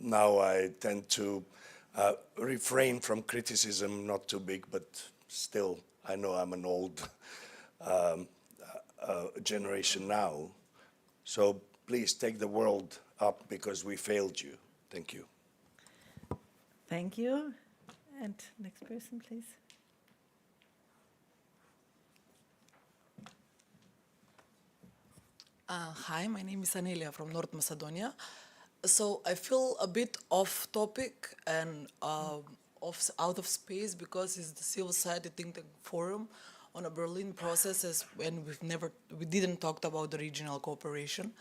now I tend to refrain from criticism, not too big, but still, I know I'm an old generation now. So please take the world up because we failed you. Thank you. Thank you. And next person, please. Hi, my name is Anelia from North Macedonia. So I feel a bit off topic and out of space because it's the Civil Society Think Tank Forum on a Berlin process when we didn't talk about the regional cooperation.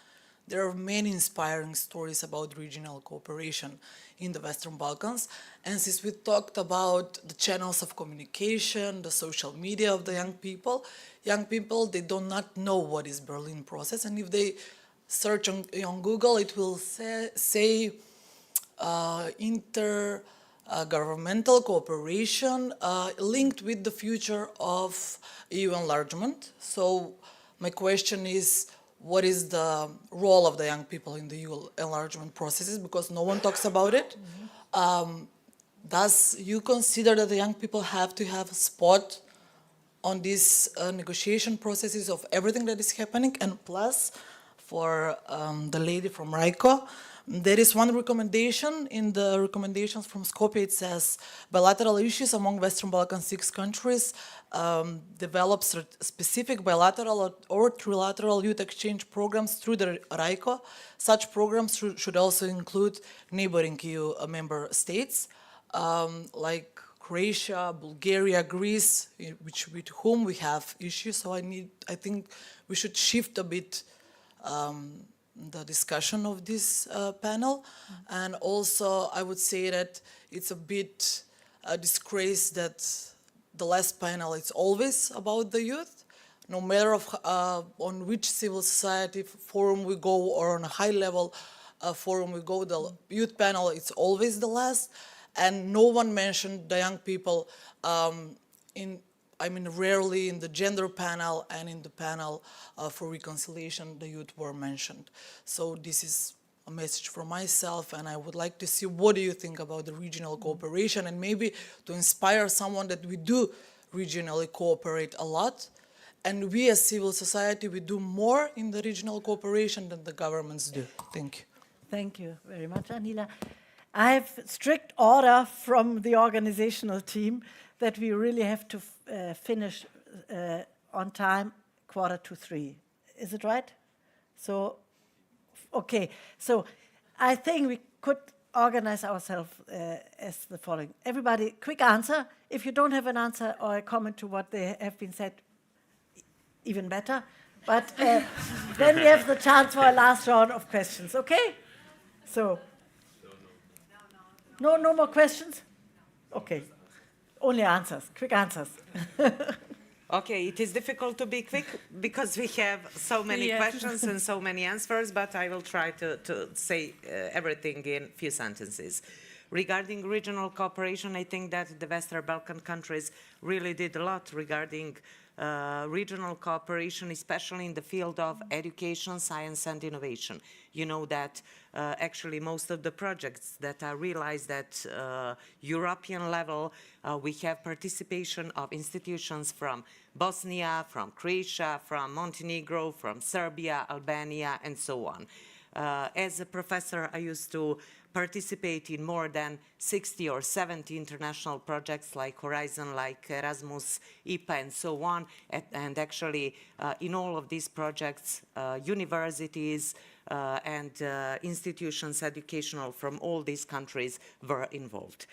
There are many inspiring stories about regional cooperation in the Western Balkans. And since we talked about the channels of communication, the social media of the young people, they do not know what is Berlin process. And if they search on Google, it will say intergovernmental cooperation linked with the future of EU enlargement. So my question is, what is the role of the young people in the EU enlargement processes? Because no one talks about it. Does you consider that the young people have to have a spot on these negotiation processes of everything that is happening? And plus, for the lady from RICO, there is one recommendation in the recommendations from Skopje. It says bilateral issues among Western Balkan 6 countries develops specific bilateral or trilateral youth exchange programs through the RICO. Such programs should also include neighboring EU member states like Croatia, Bulgaria, Greece, with whom we have issues. So I think we should shift a bit the discussion of this panel. And also I would say that it's a bit a disgrace that the last panel is always about the youth. No matter on which civil society forum we go or on a high level forum we go, the youth panel is always the last. And no one mentioned the young people rarely in the gender panel and in the panel for reconciliation, the youth were mentioned. So this is a message from myself, and I would like to see what do you think about the regional cooperation, and maybe to inspire someone that we do regionally cooperate a lot, and we as civil society, we do more in the regional cooperation than the governments do. Thank you. Thank you very much, Anila. I have strict order from the organizational team that we really have to finish on time, 2:45. Is it right? So, okay. So I think we could organize ourselves as the following. Everybody, quick answer. If you don't have an answer or a comment to what they have been said, even better. But then we have the chance for a last round of questions, okay? So, no more questions? Okay. Only answers, quick answers. Okay, it is difficult to be quick because we have so many questions and so many answers, but I will try to say everything in few sentences. Regarding regional cooperation, I think that the Western Balkan countries really did a lot regarding regional cooperation, especially in the field of education, science and innovation. You know that actually most of the projects that are realized at European level, we have participation of institutions from Bosnia, from Croatia, from Montenegro, from Serbia, Albania, and so on. As a professor, I used to participate in more than 60 or 70 international projects like Horizon, like Erasmus, IPA, and so on. And actually, in all of these projects, universities and institutions educational from all these countries were involved.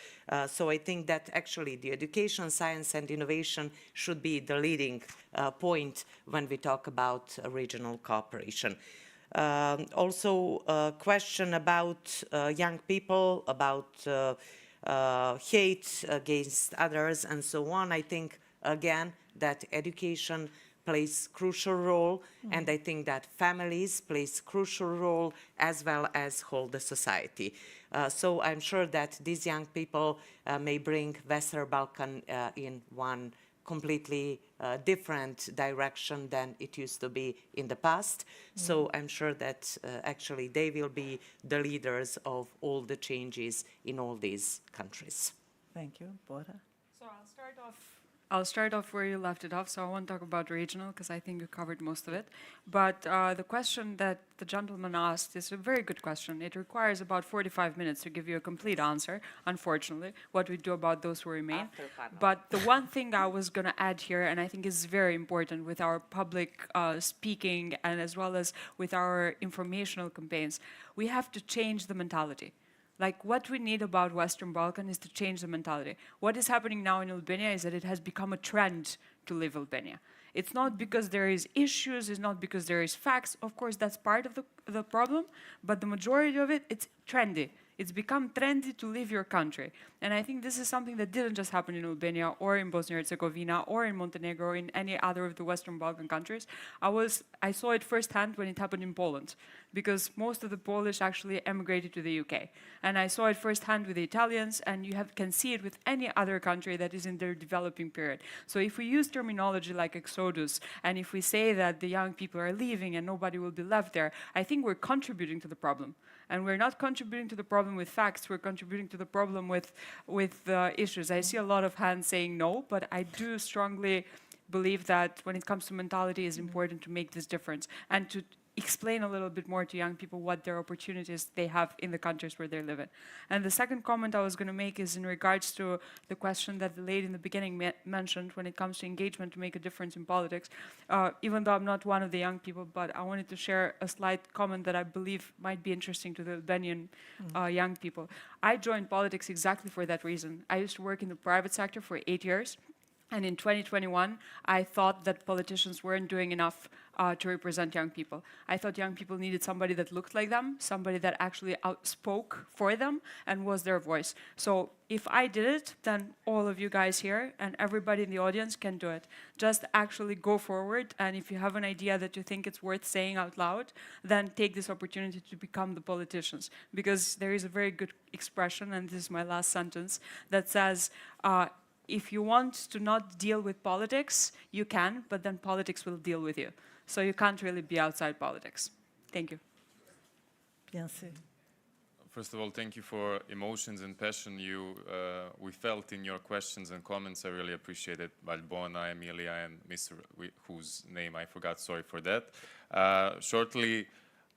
So I think that actually the education, science, and innovation should be the leading point when we talk about regional cooperation. Also, a question about young people, about hate against others, and so on. I think, again, that education plays crucial role, and I think that families plays crucial role as well as whole the society. So I'm sure that these young people may bring Western Balkan in one completely different direction than it used to be in the past. So I'm sure that actually they will be the leaders of all the changes in all these countries. Thank you. Bora? So I'll start off where you left it off. So I won't talk about regional because I think you covered most of it. But the question that the gentleman asked is a very good question. It requires about 45 minutes to give you a complete answer, unfortunately, what we do about those who remain. But the one thing I was going to add here, and I think is very important with our public speaking and as well as with our informational campaigns, we have to change the mentality. Like, what we need about Western Balkan is to change the mentality. What is happening now in Albania is that it has become a trend to live Albania. It's not because there is issues, it's not because there is facts. Of course, that's part of the problem, but the majority of it, it's trendy. It's become trendy to live your country. And I think this is something that didn't just happen in Albania or in Bosnia and Herzegovina or in Montenegro or in any other of the Western Balkan countries. I saw it firsthand when it happened in Poland, because most of the Polish actually emigrated to the UK. And I saw it firsthand with the Italians, and you can see it with any other country that is in their developing period. So if we use terminology like exodus, and if we say that the young people are leaving and nobody will be left there, I think we're contributing to the problem. And we're not contributing to the problem with facts, we're contributing to the problem with issues. I see a lot of hands saying no, but I do strongly believe that when it comes to mentality, it's important to make this difference and to explain a little bit more to young people what their opportunities they have in the countries where they live in. And the second comment I was going to make is in regards to the question that the lady in the beginning mentioned when it comes to engagement to make a difference in politics. Even though I'm not one of the young people, but I wanted to share a slight comment that I believe might be interesting to the Albanian young people. I joined politics exactly for that reason. I used to work in the private sector for 8 years. And in 2021, I thought that politicians weren't doing enough to represent young people. I thought young people needed somebody that looked like them, somebody that actually spoke for them and was their voice. So if I did it, then all of you guys here and everybody in the audience can do it. Just actually go forward, and if you have an idea that you think it's worth saying out loud, then take this opportunity to become the politicians. Because there is a very good expression, and this is my last sentence, that says, if you want to not deal with politics, you can, but then politics will deal with you. So you can't really be outside politics. Thank you. Bien sûr. First of all, thank you for emotions and passion we felt in your questions and comments. I really appreciate it. Balbona, Emilia, and Mr. whose name I forgot, sorry for that. Shortly,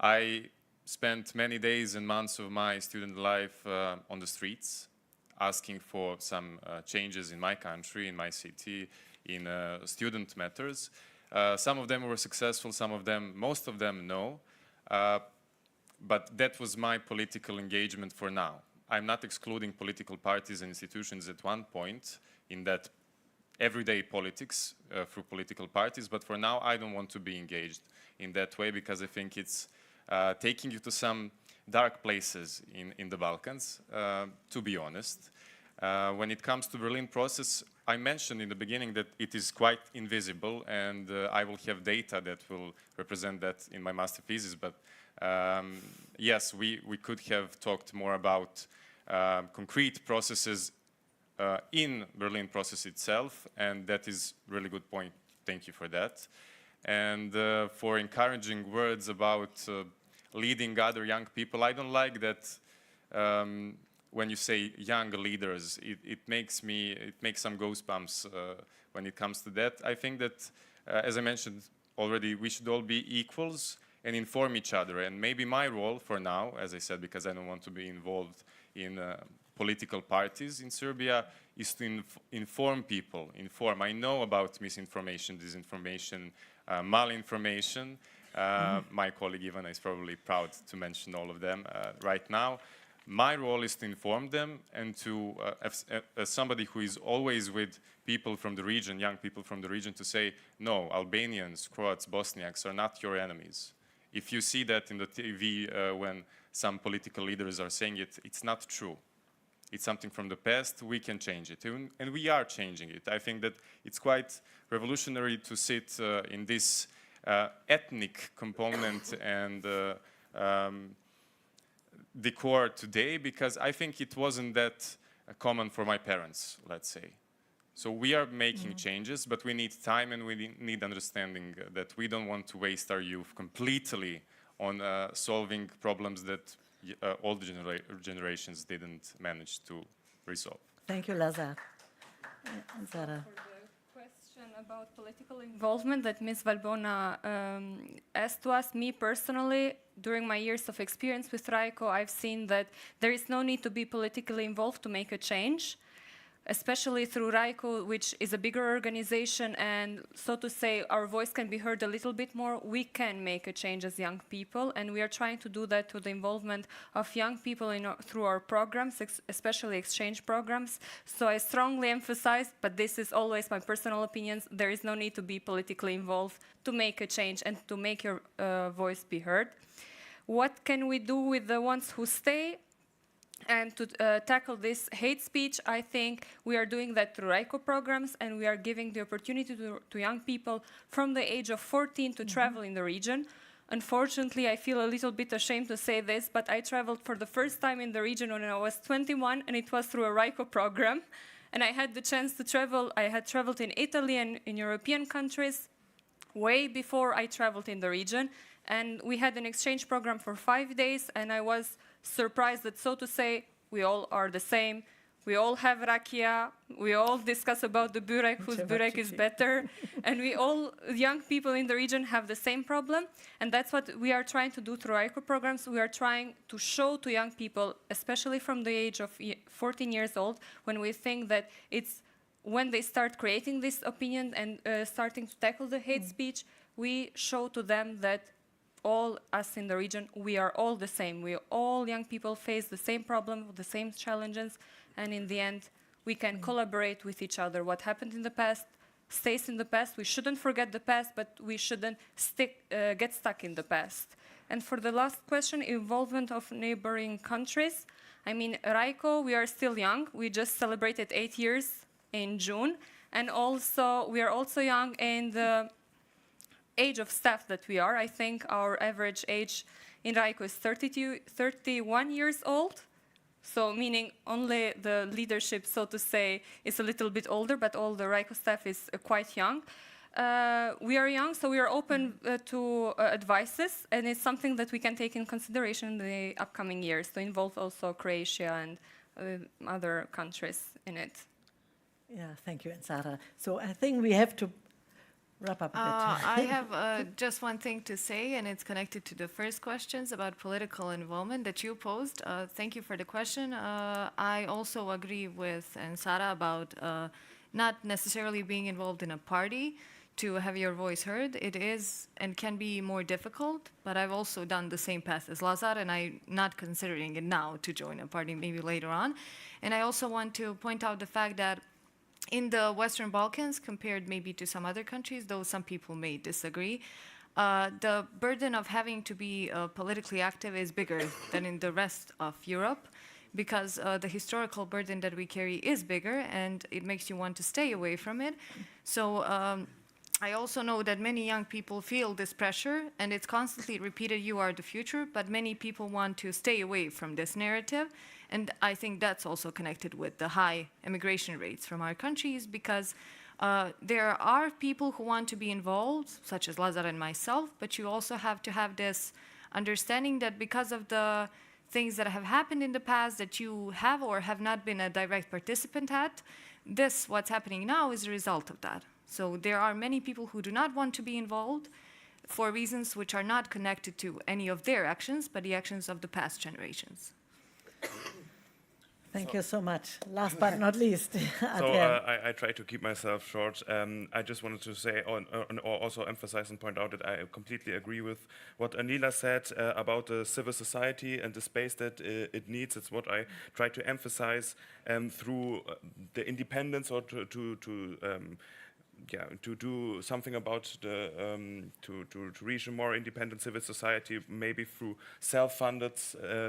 I spent many days and months of my student life on the streets, asking for some changes in my country, in my city, in student matters. Some of them were successful, most of them no. But that was my political engagement for now. I'm not excluding political parties and institutions at one point in that everyday politics through political parties, but for now I don't want to be engaged in that way because I think it's taking you to some dark places in the Balkans, to be honest. When it comes to Berlin process, I mentioned in the beginning that it is quite invisible, and I will have data that will represent that in my master thesis. But yes, we could have talked more about concrete processes in Berlin process itself, and that is really good point. Thank you for that. And for encouraging words about leading other young people. I don't like that when you say young leaders, it makes some goosebumps when it comes to that. I think that, as I mentioned already, we should all be equals and inform each other. And maybe my role for now, as I said, because I don't want to be involved in political parties in Serbia, is to inform people. I know about misinformation, disinformation, malinformation. My colleague Ivana is probably proud to mention all of them right now. My role is to inform them and to, as somebody who is always with people from the region, young people from the region, to say, no, Albanians, Croats, Bosniaks are not your enemies. If you see that in the TV when some political leaders are saying it, it's not true. It's something from the past, we can change it, and we are changing it. I think that it's quite revolutionary to sit in this ethnic component and decor today, because I think it wasn't that common for my parents, let's say. So we are making changes, but we need time and we need understanding that we don't want to waste our youth completely on solving problems that all the generations didn't manage to resolve. Thank you, Lazar. Zara. Question about political involvement that Ms. Valbona asked to us. Me personally, during my years of experience with RAICO, I've seen that there is no need to be politically involved to make a change, especially through RAICO, which is a bigger organization, and so to say, our voice can be heard a little bit more. We can make a change as young people, and we are trying to do that through the involvement of young people through our programs, especially exchange programs. So I strongly emphasize, but this is always my personal opinions, there is no need to be politically involved to make a change and to make your voice be heard. What can we do with the ones who stay? And to tackle this hate speech, I think we are doing that through RAICO programs, and we are giving the opportunity to young people from the age of 14 to travel in the region. Unfortunately, I feel a little bit ashamed to say this, but I traveled for the first time in the region when I was 21, and it was through a RAICO program. And I had the chance to travel. I had traveled in Italy and in European countries way before I traveled in the region. And we had an exchange program for 5 days, and I was surprised that, so to say, we all are the same. We all have rakia. We all discuss about the burek, whose burek is better. And we all, young people in the region, have the same problem. And that's what we are trying to do through RAICO programs. We are trying to show to young people, especially from the age of 14 years old, when we think that it's when they start creating this opinion and starting to tackle the hate speech, we show to them that all us in the region, we are all the same. We all young people face the same problem, the same challenges, and in the end, we can collaborate with each other. What happened in the past stays in the past. We shouldn't forget the past, but we shouldn't get stuck in the past. And for the last question, involvement of neighboring countries. I mean, RAICO, we are still young. We just celebrated 8 years in June. And also, we are also young in the age of staff that we are. I think our average age in RAICO is 31 years old. So meaning only the leadership, so to say, is a little bit older, but all the RAICO staff is quite young. We are young, so we are open to advices, and it's something that we can take in consideration in the upcoming years to involve also Croatia and other countries in it. Yeah, thank you, Zara. So I think we have to wrap up a bit. I have just one thing to say, and it's connected to the first questions about political involvement that you posed. Thank you for the question. I also agree with Sara about not necessarily being involved in a party to have your voice heard. It is and can be more difficult, but I've also done the same path as Lazar, and I'm not considering it now to join a party, maybe later on. And I also want to point out the fact that in the Western Balkans, compared maybe to some other countries, though some people may disagree, the burden of having to be politically active is bigger than in the rest of Europe, because the historical burden that we carry is bigger, and it makes you want to stay away from it. So I also know that many young people feel this pressure, and it's constantly repeated, you are the future, but many people want to stay away from this narrative. And I think that's also connected with the high immigration rates from our countries, because there are people who want to be involved, such as Lazar and myself, but you also have to have this understanding that because of the things that have happened in the past that you have or have not been a direct participant at, this, what's happening now, is a result of that. So there are many people who do not want to be involved for reasons which are not connected to any of their actions, but the actions of the past generations. Thank you so much. Last but not least, So I try to keep myself short. I just wanted to say, or also emphasize and point out that I completely agree with what Anila said about the civil society and the space that it needs. It's what I try to emphasize through the independence, or to do something about the to reach a more independent civil society, maybe through self-funded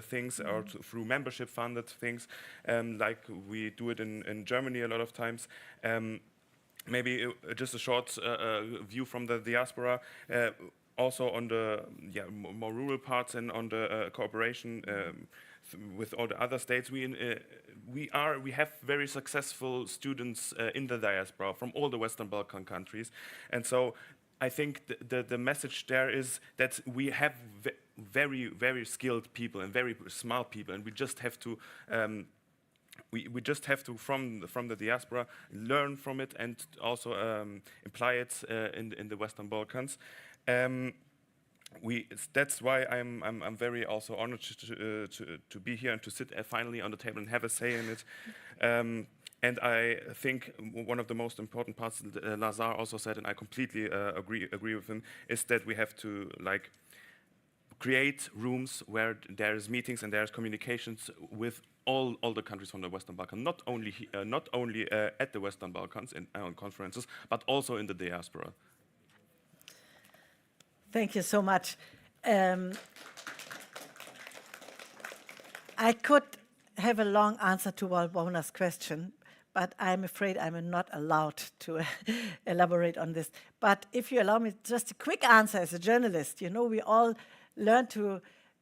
things, or through membership-funded things, like we do it in Germany a lot of times. Maybe just a short view from the diaspora. Also on the more rural parts, and on the cooperation with all the other states, we have very successful students in the diaspora from all the Western Balkan countries, and so I think the message there is that we have very skilled people and very smart people, and we just have to. We just have to, from the diaspora, learn from it and also apply it in the Western Balkans. That's why I'm very also honored to be here and to sit finally on the table and have a say in it. And I think one of the most important parts that Lazar also said, and I completely agree with him, is that we have to create rooms where there is meetings and there is communications with all the countries from the Western Balkans, not only at the Western Balkans in conferences, but also in the diaspora. Thank you so much. I could have a long answer to Walbona's question, but I'm afraid I'm not allowed to elaborate on this. But if you allow me just a quick answer as a journalist, you know, we all learn to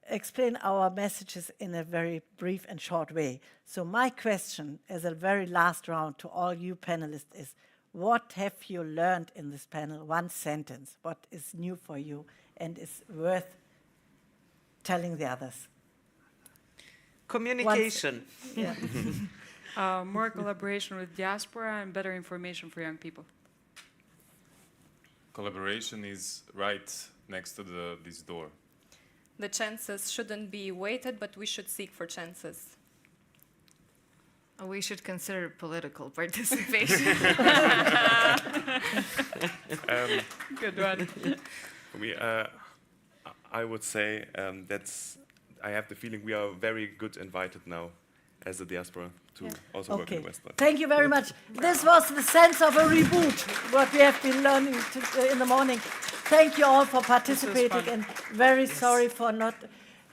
explain our messages in a very brief and short way. So my question as a very last round to all you panelists is, what have you learned in this panel? One sentence. What is new for you and is worth telling the others? Communication. More collaboration with diaspora and better information for young people. Collaboration is right next to this door. The chances shouldn't be weighted, but we should seek for chances. We should consider political participation. Good one. For me, I would say I have the feeling we are very good invited now as a diaspora to also work in the West. Thank you very much. This was the sense of a reboot, what we have been learning in the morning. Thank you all for participating, and very sorry for not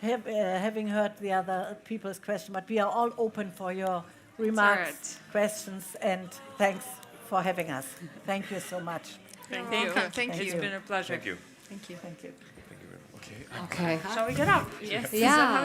having heard the other people's question, but we are all open for your remarks, questions, and thanks for having us. Thank you so much. Thank you. Thank you. It's been a pleasure. Thank you. Thank you. Thank you. Thank you very much. Okay. Shall we get up? Yes. Yeah.